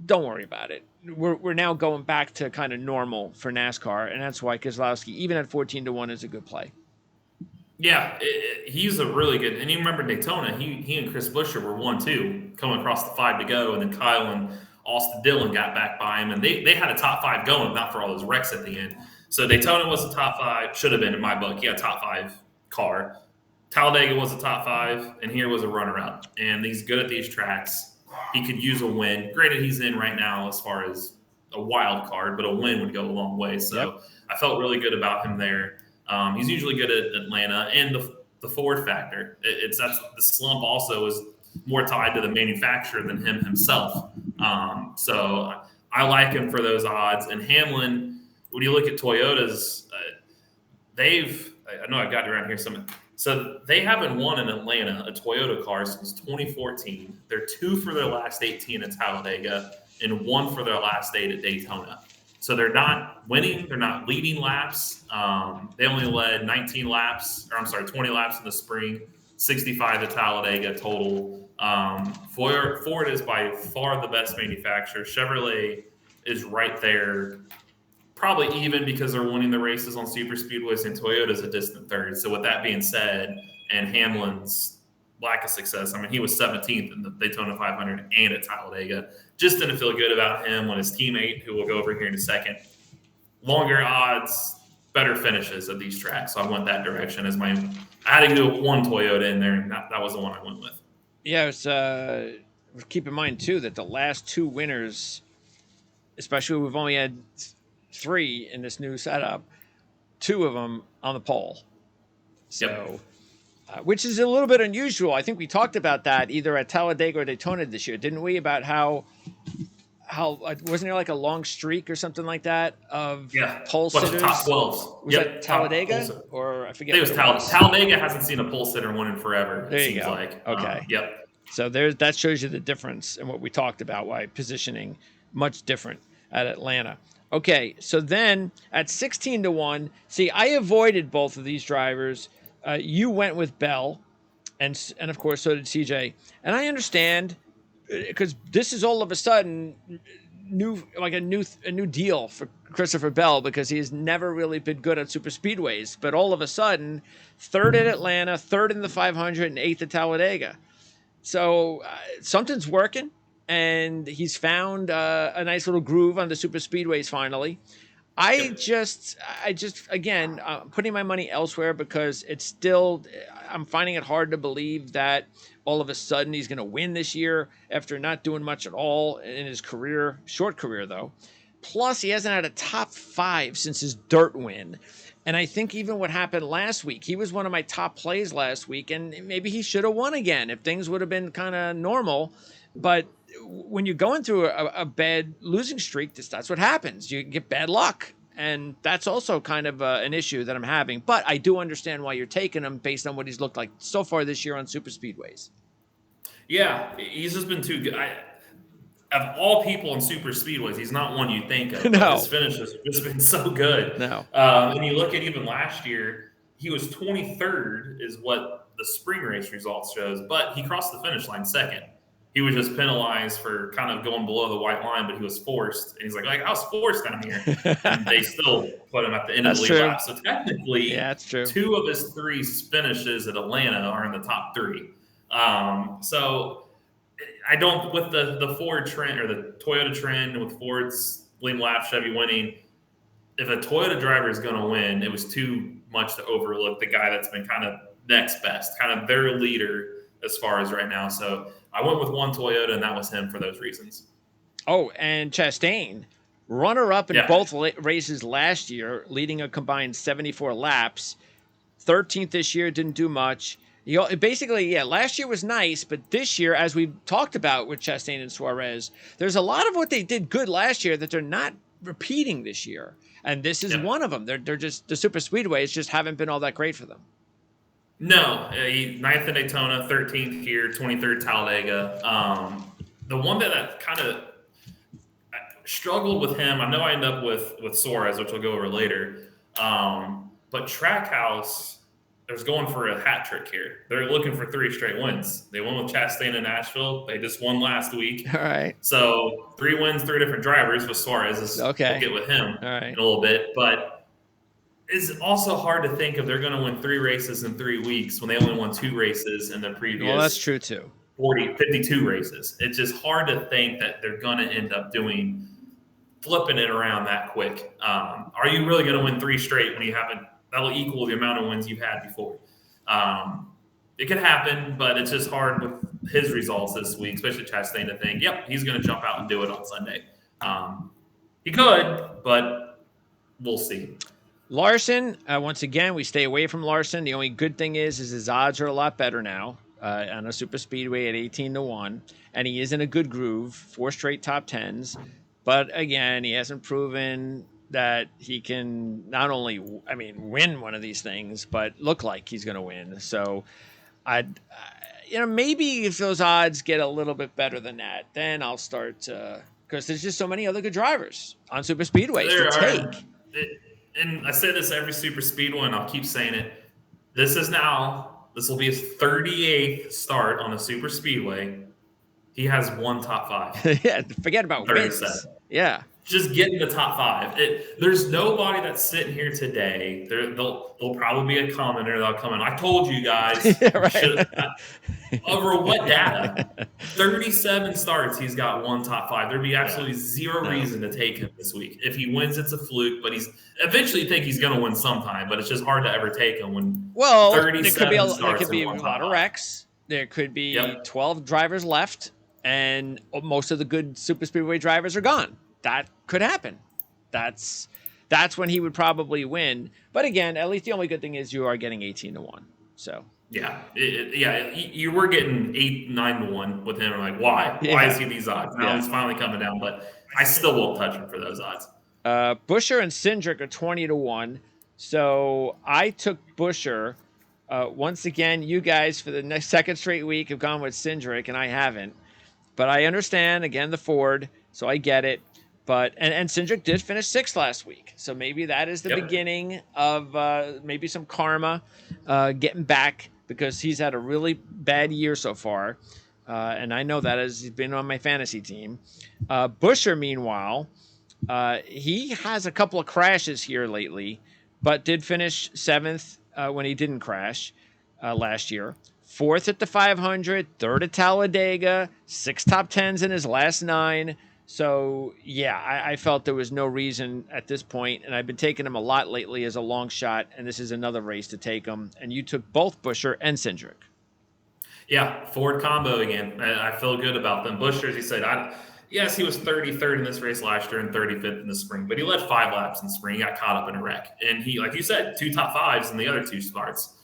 [SPEAKER 1] don't worry about it. We're now going back to kind of normal for NASCAR, and that's why Keselowski, even at 14-1, is a good play.
[SPEAKER 2] Yeah, he's a really good. And you remember Daytona, he and Chris Buescher were 1-2 coming across the 5 to go, and then Kyle and Austin Dillon got back by him, and they had a top 5 going, not for all those wrecks at the end. So Daytona was a top 5, should have been in my book. He had a top 5 car. Talladega was a top 5, and here was a runner-up. And he's good at these tracks. He could use a win. Granted, he's in right now as far as a wild card, but a win would go a long way. So I felt really good about him there. He's usually good at Atlanta, and the Ford factor. That's the slump also is more tied to the manufacturer than him himself. So I like him for those odds. And Hamlin, when you look at Toyotas, I know I got it around here somewhere. So they haven't won in Atlanta a Toyota car since 2014. They're 2 for their last 18 at Talladega and 1 for their last 8 at Daytona. So they're not winning. They're not leading laps. They only led 20 laps in the spring, 65 at Talladega total. Ford is by far the best manufacturer. Chevrolet is right there, probably even because they're winning the races on super speedways, and Toyota's a distant third. So with that being said, and Hamlin's lack of success, I mean, he was 17th in the Daytona 500 and at Talladega. Just didn't feel good about him when his teammate, who we'll go over here in a second, longer odds, better finishes at these tracks. So I went that direction as I had to do one Toyota in there, and that was the one I went with.
[SPEAKER 1] Yeah, keep in mind, too, that the last 2 winners, especially we've only had 3 in this new setup, 2 of them on the pole. So, which is a little bit unusual. I think we talked about that either at Talladega or Daytona this year, didn't we? About how wasn't there like a long streak or something like that of pole sitters?
[SPEAKER 2] Top 12s.
[SPEAKER 1] Was that Talladega or I forget?
[SPEAKER 2] It was Talladega hasn't seen a pole sitter win in forever.
[SPEAKER 1] There
[SPEAKER 2] it
[SPEAKER 1] you
[SPEAKER 2] seems
[SPEAKER 1] go.
[SPEAKER 2] Like.
[SPEAKER 1] Okay. So that shows you the difference in what we talked about. Why positioning much different at Atlanta. Okay, so then at 16-1, see, I avoided both of these drivers. You went with Bell, and of course so did CJ. And I understand because this is all of a sudden a new deal for Christopher Bell, because he has never really been good at super speedways. But all of a sudden, 3rd at Atlanta, 3rd in the 500, and 8th at Talladega. So something's working. And he's found a nice little groove on the super speedways finally. I just again, putting my money elsewhere because I'm finding it hard to believe that all of a sudden he's going to win this year after not doing much at all in his career, short career though. Plus, he hasn't had a top 5 since his dirt win. And I think even what happened last week, he was one of my top plays last week, and maybe he should have won again if things would have been kind of normal. But when you're going through a bad losing streak, that's what happens. You get bad luck. And that's also kind of an issue that I'm having. But I do understand why you're taking him based on what he's looked like so far this year on super speedways.
[SPEAKER 2] Yeah, he's just been too good. Of all people in super speedways, he's not one you think of.
[SPEAKER 1] No.
[SPEAKER 2] His finish has just been so good.
[SPEAKER 1] No.
[SPEAKER 2] And you look at even last year, he was 23rd is what the spring race results shows, but he crossed the finish line 2nd. He was just penalized for kind of going below the white line, but he was forced. And he's like I was forced down here. And they still put him at the end of the lead lap. So technically,
[SPEAKER 1] that's true.
[SPEAKER 2] 2 of his 3 finishes at Atlanta are in the top 3. So I don't, with the Ford trend or the Toyota trend with Ford's leading lap, Chevy winning, if a Toyota driver is going to win, it was too much to overlook the guy that's been kind of next best, kind of their leader as far as right now. So I went with one Toyota, and that was him for those reasons.
[SPEAKER 1] Oh, and Chastain, runner-up in both races last year, leading a combined 74 laps. 13th this year, didn't do much. Basically, last year was nice, but this year, as we talked about with Chastain and Suarez, there's a lot of what they did good last year that they're not repeating this year. And this is one of them. They're just, the super speedways just haven't been all that great for them.
[SPEAKER 2] No, ninth in Daytona, 13th here, 23rd Talladega. The one that kind of struggled with him, I know I end up with Suarez, which we'll go over later. But Trackhouse, there's going for a hat trick here. They're looking for 3 straight wins. They won with Chastain in Nashville. They just won last week.
[SPEAKER 1] All right.
[SPEAKER 2] So 3 wins, 3 different drivers with Suarez.
[SPEAKER 1] Okay.
[SPEAKER 2] We'll get with him
[SPEAKER 1] All right.
[SPEAKER 2] in a little bit. But it's also hard to think if they're going to win 3 races in 3 weeks when they only won 2 races in the previous.
[SPEAKER 1] Well, that's true too.
[SPEAKER 2] 52 races. It's just hard to think that they're going to end up flipping it around that quick. Are you really going to win 3 straight when you haven't? That'll equal the amount of wins you've had before. It could happen, but it's just hard with his results this week, especially Chastain, to think, yep, he's going to jump out and do it on Sunday. He could, but we'll see.
[SPEAKER 1] Larson, once again, we stay away from Larson. The only good thing is his odds are a lot better now on a super speedway at 18-1, and he is in a good groove, 4 straight top 10s. But again, he hasn't proven that he can not only, win one of these things, but look like he's going to win. So, maybe if those odds get a little bit better than that, then I'll start because there's just so many other good drivers on super speedways to take.
[SPEAKER 2] And I say this every super speedway, and I'll keep saying it. This will be his 38th start on a super speedway. He has 1 top 5.
[SPEAKER 1] Yeah, forget about wins. Yeah.
[SPEAKER 2] Just get in the top 5. There's nobody that's sitting here today. There'll probably be a commenter that'll come in. I told you guys.
[SPEAKER 1] Yeah, right.
[SPEAKER 2] Over what data? 37 starts, he's got 1 top 5. There'd be absolutely zero reason to take him this week. If he wins, it's a fluke, but he's eventually think he's going to win sometime, but it's just hard to ever take him when 37
[SPEAKER 1] there could be a lot of wrecks. There could be 12 drivers left, and most of the good super speedway drivers are gone. That could happen. That's when he would probably win. But again, at least the only good thing is you are getting 18-1. So
[SPEAKER 2] you were getting 8-9-1 with him. Like, why? Yeah. Why is he these odds? Now he's finally coming down, but I still won't touch him for those odds.
[SPEAKER 1] Buescher and Cindric are 20-1. So I took Buescher. Once again, you guys for the next second straight week have gone with Cindric, and I haven't. But I understand again the Ford, so I get it. But and Cindric did finish 6th last week, so maybe that is the beginning of maybe some karma getting back, because he's had a really bad year so far, and I know that as he's been on my fantasy team. Buescher, meanwhile, he has a couple of crashes here lately, but did finish 7th when he didn't crash last year. 4th at the 500, 3rd at Talladega, 6 top 10s in his last 9. So, I felt there was no reason at this point, and I've been taking him a lot lately as a long shot, and this is another race to take him. And you took both Buescher and Cindric.
[SPEAKER 2] Yeah, Ford combo again. I feel good about them. Buescher, as you said, yes, he was 33rd in this race last year and 35th in the spring, but he led 5 laps in the spring. He got caught up in a wreck. And he, like you said, 2 top 5s in the other 2 starts.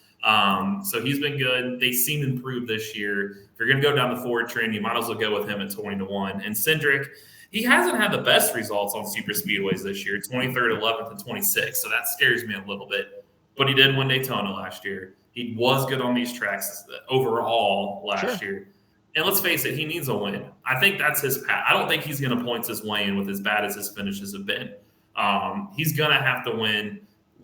[SPEAKER 2] So he's been good. They seem improved this year. If you're going to go down the Ford trend, you might as well go with him at 20-1. And Cindric, he hasn't had the best results on super speedways this year, 23rd, 11th, and 26th. So that scares me a little bit. But he did win Daytona last year. He was good on these tracks overall last year. And let's face it, he needs a win. I think that's his path. I don't think he's going to points his way in with as bad as his finishes have been. He's going to have to win.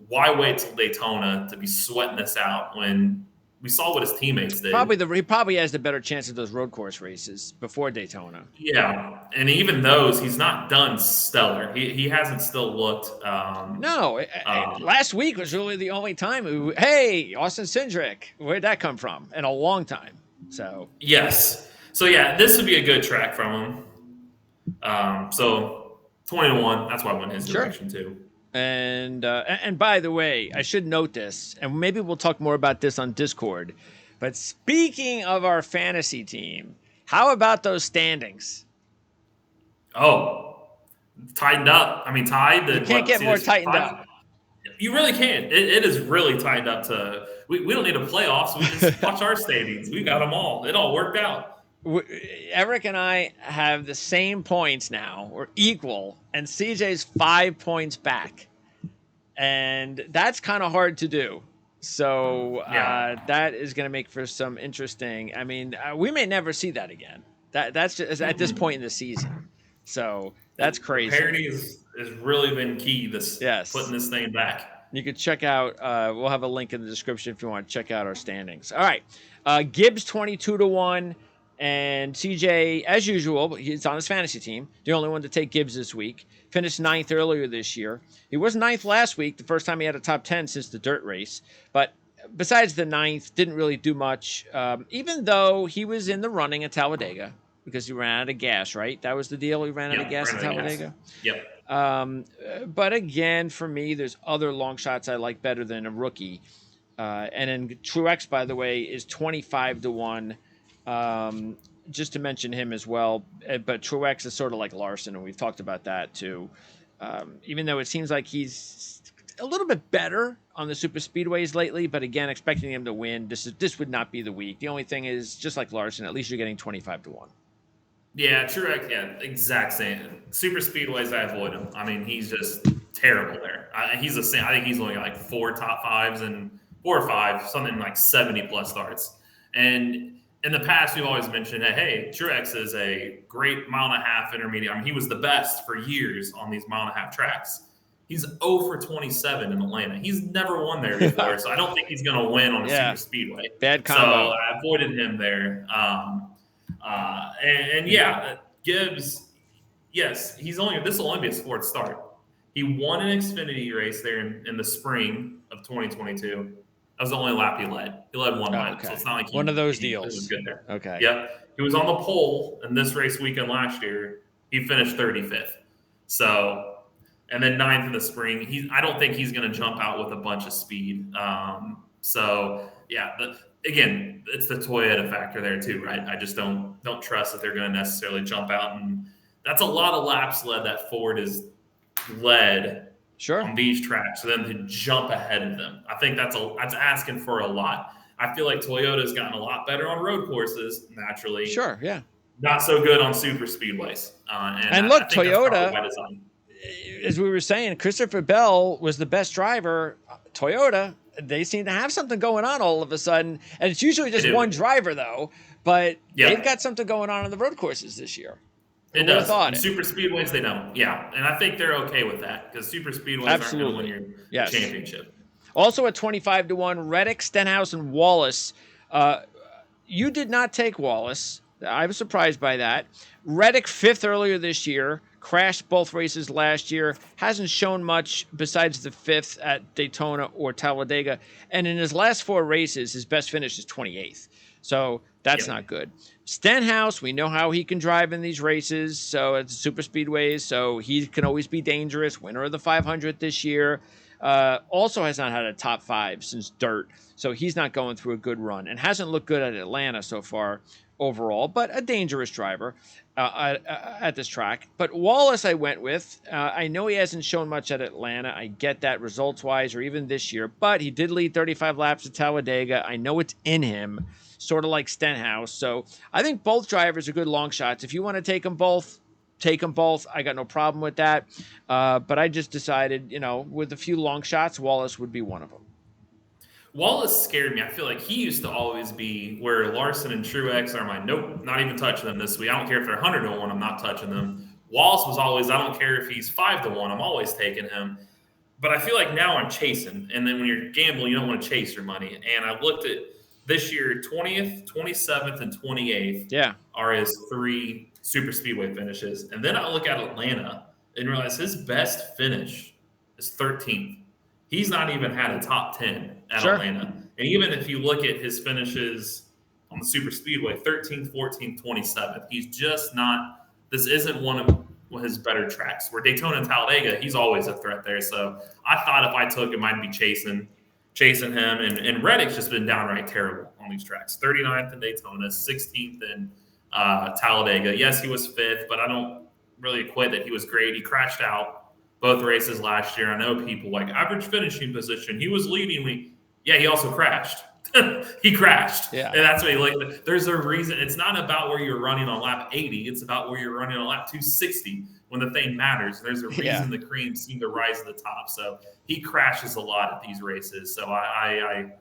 [SPEAKER 2] Why wait till Daytona to be sweating this out when we saw what his teammates did?
[SPEAKER 1] He probably has the better chance of those road course races before Daytona.
[SPEAKER 2] Yeah, and even those, he's not done stellar. He hasn't still looked.
[SPEAKER 1] Last week was really the only time. Austin Cindric, where'd that come from? In a long time. So
[SPEAKER 2] yes, this would be a good track from him. So 20-1, that's why I went his direction too.
[SPEAKER 1] And by the way, I should note this, and maybe we'll talk more about this on Discord. But speaking of our fantasy team, how about those standings?
[SPEAKER 2] Oh, tightened up. Tied.
[SPEAKER 1] You can't get more tightened up.
[SPEAKER 2] You really can't. It is really tightened up to. We don't need a playoffs. We just watch our standings. We got them all. It all worked out.
[SPEAKER 1] Eric and I have the same points now. We're equal, and CJ's 5 points back. And that's kind of hard to do. So
[SPEAKER 2] Yeah.
[SPEAKER 1] that is going to make for some interesting. I mean, we may never see that again. That's just at this point in the season. So that's
[SPEAKER 2] The
[SPEAKER 1] crazy.
[SPEAKER 2] parity has really been key. Putting
[SPEAKER 1] Yes.
[SPEAKER 2] this thing back.
[SPEAKER 1] You could check out. We'll have a link in the description if you want to check out our standings. All right, Gibbs 22-1, and CJ as usual. He's on his fantasy team. The only one to take Gibbs this week. Finished 9th earlier this year. He was 9th last week. The first time he had a top 10 since the dirt race. But besides the 9th, didn't really do much. Even though he was in the running at Talladega because he ran out of gas. Right, that was the deal. He ran out of gas at Talladega.
[SPEAKER 2] Yep.
[SPEAKER 1] But again, for me, there's other long shots I like better than a rookie. And then Truex, by the way, is 25-1. Just to mention him as well. But Truex is sort of like Larson, and we've talked about that too. Even though it seems like he's a little bit better on the super speedways lately, but again, expecting him to win, this would not be the week. The only thing is, just like Larson, at least you're getting 25-1.
[SPEAKER 2] Yeah, Truex. Yeah, exact same. Super speedways, I avoid him. I mean, he's just terrible there. He's the same. I think he's only got like 4 top 5s and 4 or 5, something like 70+ starts. And in the past, we've always mentioned, hey, Truex is a great 1.5 intermediate. I mean, he was the best for years on these 1.5 tracks. He's 0 for 27 in Atlanta. He's never won there before, so I don't think he's going to win on a super speedway.
[SPEAKER 1] Bad combo.
[SPEAKER 2] So I avoided him there. Gibbs, yes, this will only be his 4th start. He won an Xfinity race there in the spring of 2022. That was the only lap he led. He led one lap,
[SPEAKER 1] okay.
[SPEAKER 2] So it's not like
[SPEAKER 1] one of those
[SPEAKER 2] he
[SPEAKER 1] deals.
[SPEAKER 2] was good there.
[SPEAKER 1] Okay.
[SPEAKER 2] Yep. He was on the pole in this race weekend last year. He finished 35th. So, and then 9th in the spring. I don't think he's going to jump out with a bunch of speed. Again, it's the Toyota factor there too, right? I just don't trust that they're going to necessarily jump out, and that's a lot of laps led that Ford is led on these tracks. So then to jump ahead of them, I think that's asking for a lot. I feel like Toyota's gotten a lot better on road courses naturally.
[SPEAKER 1] Sure, yeah.
[SPEAKER 2] Not so good on super speedways.
[SPEAKER 1] And look, Toyota, as we were saying, Christopher Bell was the best driver. Toyota, they seem to have something going on all of a sudden. And it's usually just one driver, though. But they've got something going on the road courses this year.
[SPEAKER 2] It does. Super speedways, they don't. Yeah, and I think they're okay with that because super speedways aren't going to win your championship.
[SPEAKER 1] Also at 25-1, Reddick, Stenhouse, and Wallace. You did not take Wallace. I was surprised by that. Reddick 5th earlier this year. Crashed both races last year. Hasn't shown much besides the 5th at Daytona or Talladega. And in his last 4 races, his best finish is 28th. So that's not good. Stenhouse, we know how he can drive in these races. So it's super speedways. So he can always be dangerous. Winner of the 500 this year. Also has not had a top 5 since dirt. So he's not going through a good run and hasn't looked good at Atlanta so far overall, but a dangerous driver at this track. But Wallace I went with. I know he hasn't shown much at Atlanta. I get that results-wise or even this year, but he did lead 35 laps at Talladega. I know it's in him, sort of like Stenhouse. So I think both drivers are good long shots. If you want to take them both, take them both. I got no problem with that. But I just decided, with a few long shots, Wallace would be one of them.
[SPEAKER 2] Wallace scared me. I feel like he used to always be where Larson and Truex are nope, not even touching them this week. I don't care if they're 100-1, I'm not touching them. Wallace was always, I don't care if he's 5-1, I'm always taking him. But I feel like now I'm chasing. And then when you're gambling, you don't want to chase your money. And I looked at this year, 20th, 27th, and 28th are his 3 super speedway finishes. And then I look at Atlanta and realize his best finish is 13th. He's not even had a top 10 at Atlanta. And even if you look at his finishes on the super speedway, 13th, 14th, 27th, he's just not – this isn't one of his better tracks. Where Daytona and Talladega, he's always a threat there. So I thought if I took him, I'd be chasing him. And Reddick's just been downright terrible on these tracks. 39th in Daytona, 16th in Talladega. Yes, he was 5th, but I don't really equate that he was great. He crashed out both races last year. I know people like average finishing position. He was leading me. Yeah, he also crashed. he crashed.
[SPEAKER 1] Yeah.
[SPEAKER 2] And that's what he like. There's a reason. It's not about where you're running on lap 80. It's about where you're running on lap 260 when the thing matters. There's a reason the creams seem to rise to the top. So he crashes a lot at these races. So I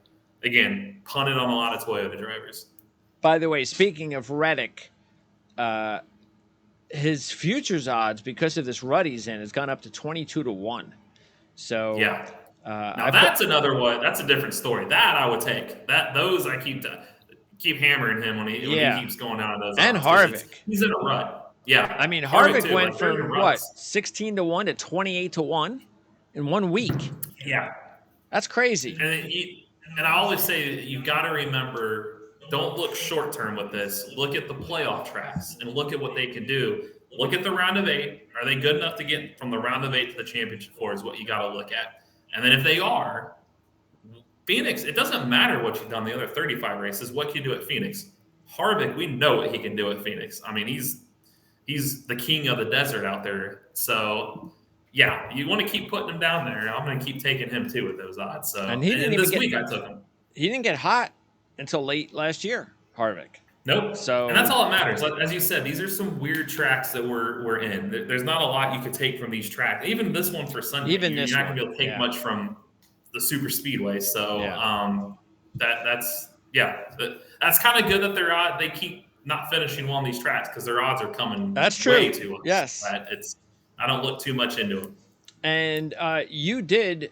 [SPEAKER 2] again, punted on a lot of Toyota drivers.
[SPEAKER 1] By the way, speaking of Reddick, his futures odds because of this rut he's in has gone up to 22-1. So
[SPEAKER 2] yeah. Now that's another one. That's a different story. That I would take. Those I keep hammering him when he keeps going out of those.
[SPEAKER 1] And
[SPEAKER 2] odds,
[SPEAKER 1] Harvick,
[SPEAKER 2] he's in a rut. Yeah,
[SPEAKER 1] I mean Harvick went from what 16-1 to 28-1 in 1 week.
[SPEAKER 2] Yeah,
[SPEAKER 1] that's crazy.
[SPEAKER 2] And I always say you've got to remember, don't look short term with this. Look at the playoff tracks and look at what they can do. Look at the round of 8. Are they good enough to get from the round of 8 to the championship 4 is what you got to look at. And then if they are, Phoenix, it doesn't matter what you've done the other 35 races. What can you do at Phoenix? Harvick, we know what he can do at Phoenix. I mean, he's the king of the desert out there. So, yeah, you want to keep putting him down there. I'm going to keep taking him too with those odds. So,
[SPEAKER 1] and this
[SPEAKER 2] week I took him.
[SPEAKER 1] He didn't get hot until late last year, Harvick.
[SPEAKER 2] Nope.
[SPEAKER 1] So,
[SPEAKER 2] and that's all that matters. As you said, these are some weird tracks that we're in. There's not a lot you could take from these tracks. Even this one for Sunday, you're not going to be able to take much from the super speedway. So that's kind of good that they keep not finishing well on these tracks because their odds are coming.
[SPEAKER 1] That's true.
[SPEAKER 2] Way too much.
[SPEAKER 1] Yes.
[SPEAKER 2] I don't look too much into them.
[SPEAKER 1] And you did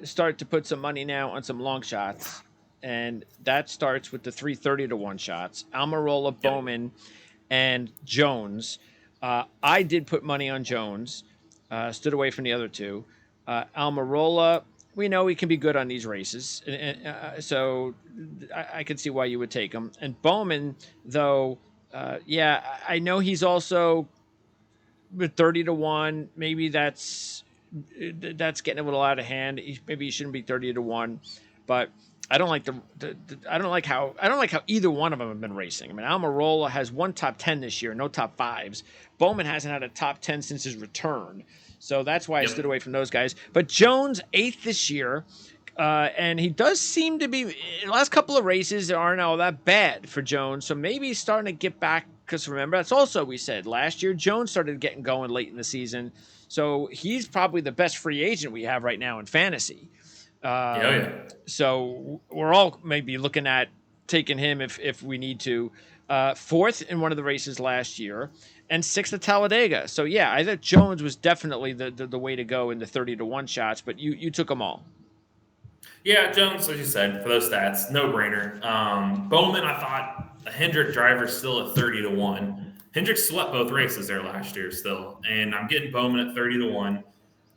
[SPEAKER 1] start to put some money now on some long shots. And that starts with the 330-1 shots. Almirola, Bowman, and Jones. I did put money on Jones. Stood away from the other two. Almirola, we know he can be good on these races. So I could see why you would take him. And Bowman, though, I know he's also with 30-1. Maybe that's getting a little out of hand. Maybe he shouldn't be 30-1. But I don't like how either one of them have been racing. I mean, Almirola has one top 10 this year, no top 5s. Bowman hasn't had a top 10 since his return, so that's why I stood away from those guys. But Jones 8th this year, and he does seem to be. The last couple of races aren't all that bad for Jones, so maybe he's starting to get back. Because remember, that's also we said last year Jones started getting going late in the season, so he's probably the best free agent we have right now in fantasy. So we're all maybe looking at taking him if we need to. 4th in one of the races last year and 6th at Talladega. So yeah, I thought Jones was definitely the way to go in the 30-1 shots, but you took them all.
[SPEAKER 2] Yeah, Jones, as you said, for those stats, no brainer. Bowman, I thought a Hendrick driver still at 30-1. Hendrick swept both races there last year still, and I'm getting Bowman at 30-1.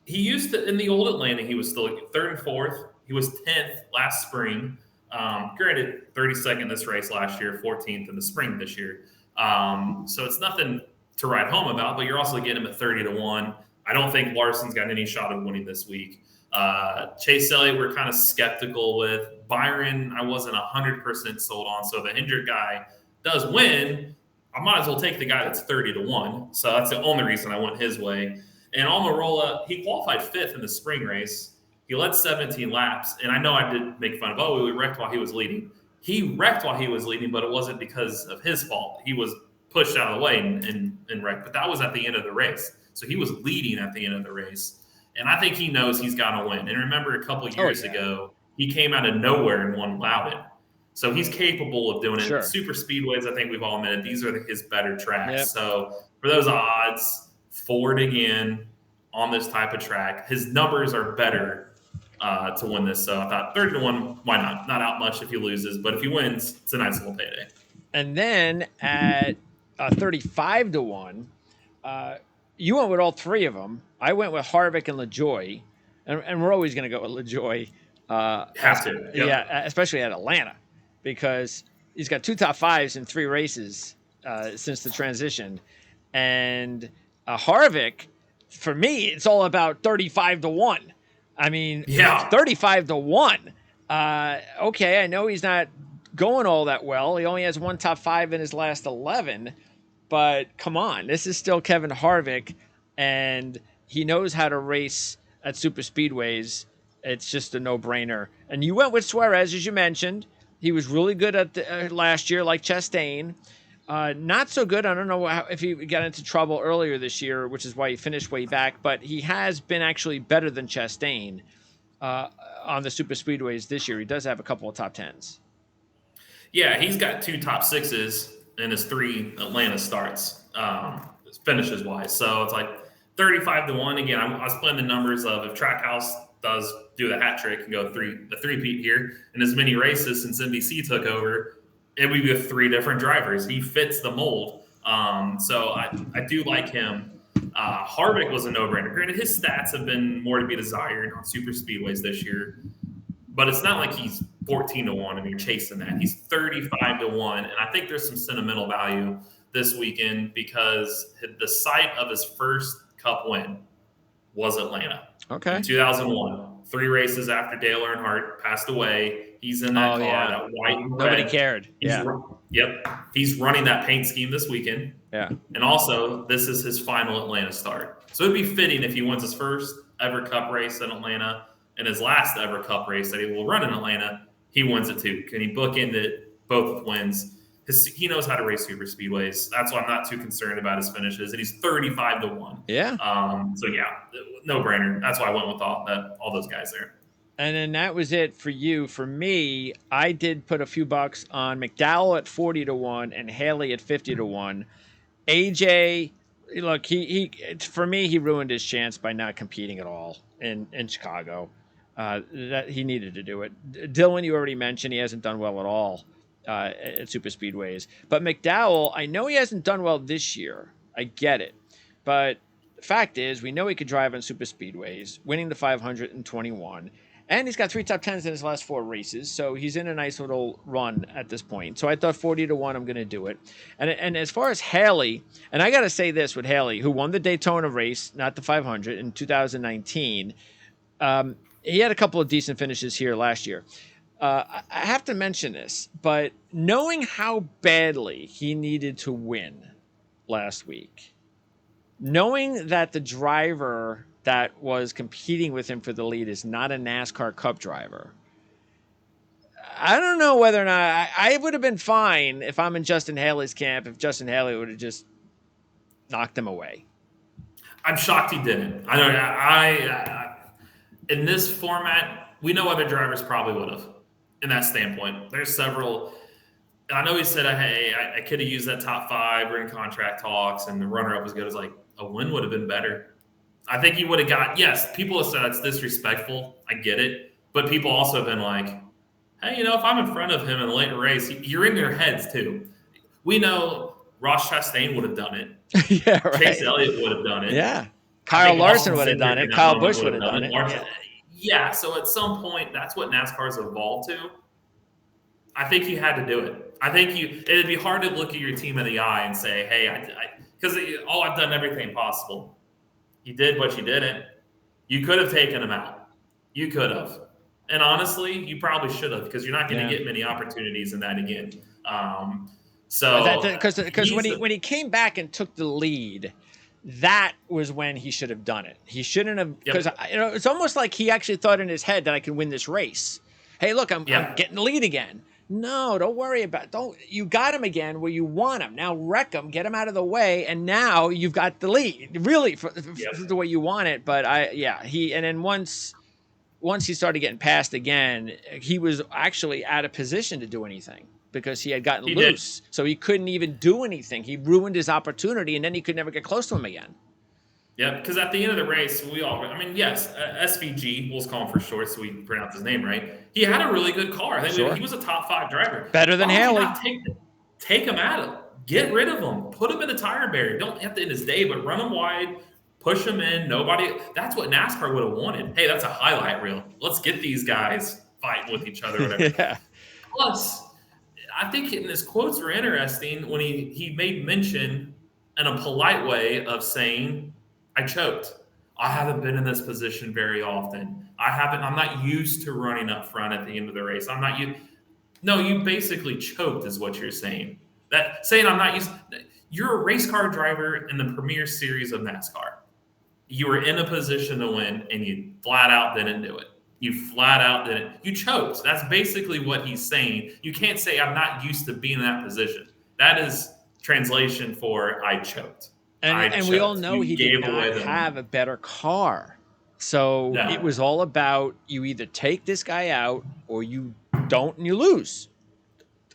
[SPEAKER 2] He used to, in the old Atlanta, he was still 3rd and 4th. He was 10th last spring. Granted, 32nd this race last year, 14th in the spring this year. So it's nothing to write home about, but you're also getting him at 30-1. I don't think Larson's got any shot of winning this week. Chase Elliott, we're kind of skeptical with. Byron, I wasn't 100% sold on. So if the Hendrick guy does win, I might as well take the guy that's 30-1. So that's the only reason I went his way. And Almirola, he qualified 5th in the spring race. He led 17 laps. And I know I did make fun of, he wrecked while he was leading. He wrecked while he was leading, but it wasn't because of his fault. He was pushed out of the way and wrecked. But that was at the end of the race. So he was leading at the end of the race. And I think he knows he's got to win. And remember a couple of years ago, he came out of nowhere and won Loudon. So he's capable of doing it.
[SPEAKER 1] Sure.
[SPEAKER 2] Super speedways, I think we've all admitted, these are his better tracks.
[SPEAKER 1] Yep.
[SPEAKER 2] So for those odds, Ford again on this type of track. His numbers are better to win this. So I thought 30-1, why not? Not out much if he loses, but if he wins, it's a nice little payday.
[SPEAKER 1] And then at 35-1, you went with all three of them. I went with Harvick and LaJoie, and we're always going to go with LaJoie.
[SPEAKER 2] Have to. Yep.
[SPEAKER 1] Yeah, especially at Atlanta, because he's got 2 top 5s in 3 races since the transition. And Harvick, for me, it's all about 35-1. I mean, 35-1. Okay, I know he's not going all that well. He only has 1 top 5 in his last 11. But come on, this is still Kevin Harvick, and he knows how to race at super speedways. It's just a no-brainer. And you went with Suarez, as you mentioned. He was really good at the, last year, like Chastain. Not so good. I don't know if he got into trouble earlier this year, which is why he finished way back. But he has been actually better than Chastain on the super speedways this year. He does have a couple of top tens.
[SPEAKER 2] Yeah, he's got 2 top 6s in his 3 Atlanta starts, finishes wise. So it's like 35-1. Again, I was playing the numbers of if Trackhouse does do the hat trick and go the three-peat here in as many races since NBC took over, it would be with 3 different drivers. He fits the mold. So I do like him. Harvick was a no-brainer. Granted, his stats have been more to be desired on super speedways this year, but it's not like he's 14-1 and you're chasing that. He's 35-1, and I think there's some sentimental value this weekend because the site of his first Cup win was Atlanta.
[SPEAKER 1] Okay.
[SPEAKER 2] In 2001, 3 races after Dale Earnhardt passed away. He's in that car, that white and
[SPEAKER 1] Nobody
[SPEAKER 2] red.
[SPEAKER 1] cared.
[SPEAKER 2] Yep. He's running that paint scheme this weekend.
[SPEAKER 1] Yeah.
[SPEAKER 2] And also, this is his final Atlanta start. So it'd be fitting if he wins his first ever Cup race in Atlanta and his last ever Cup race that he will run in Atlanta, he wins it too. Can he bookend it both with wins? He knows how to race super speedways. That's why I'm not too concerned about his finishes. And he's 35-1.
[SPEAKER 1] Yeah.
[SPEAKER 2] So yeah, no brainer. That's why I went with all those guys there.
[SPEAKER 1] And then that was it for you. For me, I did put a few bucks on McDowell at 40-1 and Haley at 50-1. AJ, look, he for me, he ruined his chance by not competing at all in Chicago. That he needed to do it. Dylan, you already mentioned he hasn't done well at all at super speedways. But McDowell, I know he hasn't done well this year. I get it. But the fact is, we know he could drive on super speedways, winning the 521. And he's got 3 top 10s in his last 4 races, so he's in a nice little run at this point. So I thought 40-1, I'm going to do it. And as far as Haley, and I got to say this with Haley, who won the Daytona race, not the 500, in 2019, he had a couple of decent finishes here last year. I have to mention this, but knowing how badly he needed to win last week, knowing that the driver that was competing with him for the lead is not a NASCAR Cup driver, I don't know whether or not I would have been fine if I'm in Justin Haley's camp, if Justin Haley would have just knocked him away.
[SPEAKER 2] I'm shocked he didn't. I know. In this format, we know other drivers probably would have. In that standpoint, there's several. And I know he said, "Hey, I could have used that top 5. We're in contract talks, and the runner-up was good." It's like a win would have been better. I think he would have got. Yes, people have said that's disrespectful. I get it, but people also have been like, "Hey, if I'm in front of him in a late race, you're in their heads too." We know Ross Chastain would have done it.
[SPEAKER 1] Yeah, right.
[SPEAKER 2] Chase Elliott would have done it.
[SPEAKER 1] Yeah. Kyle Larson would have done it. Kyle Busch would have done it.
[SPEAKER 2] Yeah, so at some point, that's what NASCAR's evolved to. I think you had to do it. I think it'd be hard to look at your team in the eye and say, hey, because I've done everything possible. You did, but you didn't. You could have taken him out. You could have. And honestly, you probably should have, because you're not going to get many opportunities in that again.
[SPEAKER 1] Because when he came back and took the lead, that was when he should have done it. He shouldn't have, because it's almost like he actually thought in his head that I can win this race. Hey, look, I'm getting the lead again. No, don't worry about it. You got him again where you want him. Now wreck him, get him out of the way, and now you've got the lead. Really, for the way you want it. But then once he started getting passed again, he was actually out of position to do anything, because he had gotten loose. So he couldn't even do anything. He ruined his opportunity, and then he could never get close to him again.
[SPEAKER 2] Yeah, because at the end of the race, SVG, we'll call him for short so we pronounce his name right. He had a really good car. He was a top 5 driver.
[SPEAKER 1] Better than Haley.
[SPEAKER 2] Take him out. Get rid of him. Put him in the tire barrier. Don't have to end his day, but run him wide. Push him in. That's what NASCAR would have wanted. Hey, that's a highlight reel. Let's get these guys fighting with each other. Whatever.
[SPEAKER 1] Yeah.
[SPEAKER 2] Plus, I think his quotes were interesting when he made mention in a polite way of saying, I choked. I haven't been in this position very often. I'm not used to running up front at the end of the race. No, you basically choked is what you're saying. I'm not used. You're a race car driver in the Premier Series of NASCAR. You were in a position to win, and you flat out didn't do it. You flat out didn't. You choked. That's basically what he's saying. You can't say, I'm not used to being in that position. That is translation for I choked.
[SPEAKER 1] And we all know he did not
[SPEAKER 2] away the
[SPEAKER 1] have a better car. So it
[SPEAKER 2] No.
[SPEAKER 1] was all about you either take this guy out or you don't and you lose.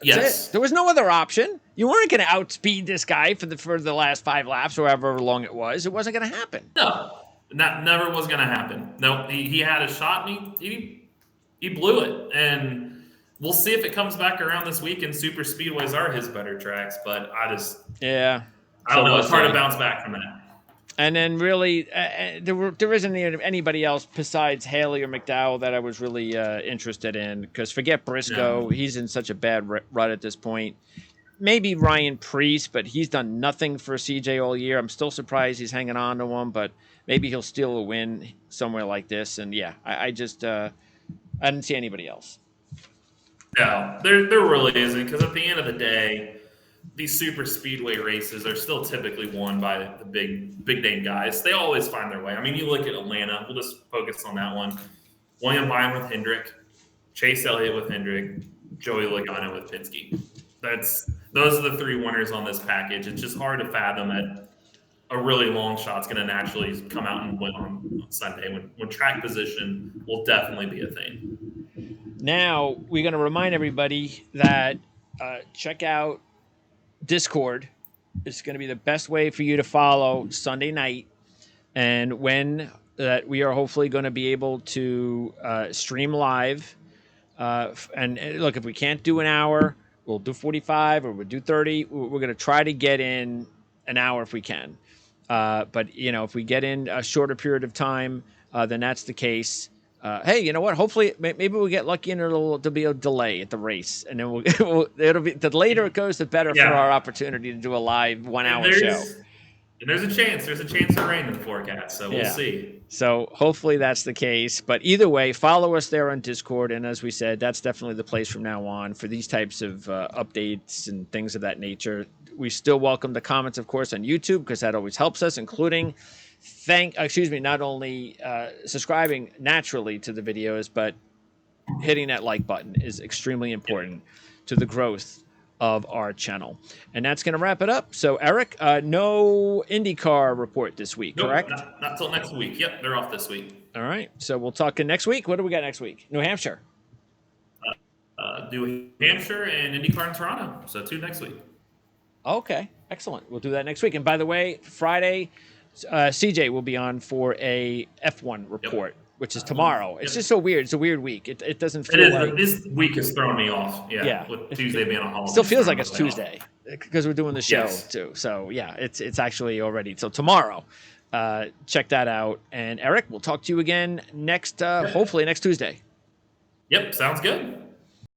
[SPEAKER 1] That's
[SPEAKER 2] Yes.
[SPEAKER 1] it. There was no other option. You weren't going to outspeed this guy for the last 5 laps or however long it was. It wasn't going to happen.
[SPEAKER 2] No. That never was going to happen. No, he had a shot and he blew it. And we'll see if it comes back around this week and super speedways are his better tracks. But I don't know. It's hard to bounce back from that.
[SPEAKER 1] And then really, there isn't anybody else besides Haley or McDowell that I was really interested in. Because forget Briscoe. No. He's in such a bad rut at this point. Maybe Ryan Preece, but he's done nothing for CJ all year. I'm still surprised he's hanging on to him, but maybe he'll steal a win somewhere like this. And yeah, I didn't see anybody else.
[SPEAKER 2] No, there really isn't, because at the end of the day, these super speedway races are still typically won by the big name guys. They always find their way. I mean, you look at Atlanta. We'll just focus on that one. William Byron with Hendrick, Chase Elliott with Hendrick, Joey Logano with Penske. Those are the 3 winners on this package. It's just hard to fathom that a really long shot's going to naturally come out and win on Sunday when track position will definitely be a thing.
[SPEAKER 1] Now, we're going to remind everybody that check out Discord. It's going to be the best way for you to follow Sunday night. And when that we are hopefully going to be able to stream live. And look, if we can't do an hour, we'll do 45 or we'll do 30. We're going to try to get in an hour if we can. But, if we get in a shorter period of time, then that's the case. Hey, you know what? Hopefully, maybe we'll get lucky and there'll be a delay at the race. And then it'll be the later it goes, the better for our opportunity to do a live 1 hour show.
[SPEAKER 2] And there's a chance of rain in the forecast, so we'll see.
[SPEAKER 1] So hopefully that's the case. But either way, follow us there on Discord. And as we said, that's definitely the place from now on for these types of updates and things of that nature. We still welcome the comments, of course, on YouTube, because that always helps us, including not only subscribing naturally to the videos, but hitting that like button is extremely important to the growth of our channel. And that's going to wrap it up. So, Eric, no IndyCar report this week, correct?
[SPEAKER 2] Not till next week. Yep, they're off this week.
[SPEAKER 1] All right. So we'll talk next week. What do we got next week? New Hampshire.
[SPEAKER 2] New Hampshire and IndyCar in Toronto. So 2 next week.
[SPEAKER 1] Okay. Excellent. We'll do that next week. And by the way, Friday, CJ will be on for a F1 report. Yep. Which is tomorrow. It's just so weird. It's a weird week. It doesn't feel like...
[SPEAKER 2] This week has thrown me off. Yeah. With Tuesday being a holiday.
[SPEAKER 1] Still feels like it's Tuesday because we're doing the show too. So, yeah, it's actually already... So, tomorrow, check that out. And, Eric, we'll talk to you again hopefully next Tuesday.
[SPEAKER 2] Yep, sounds good.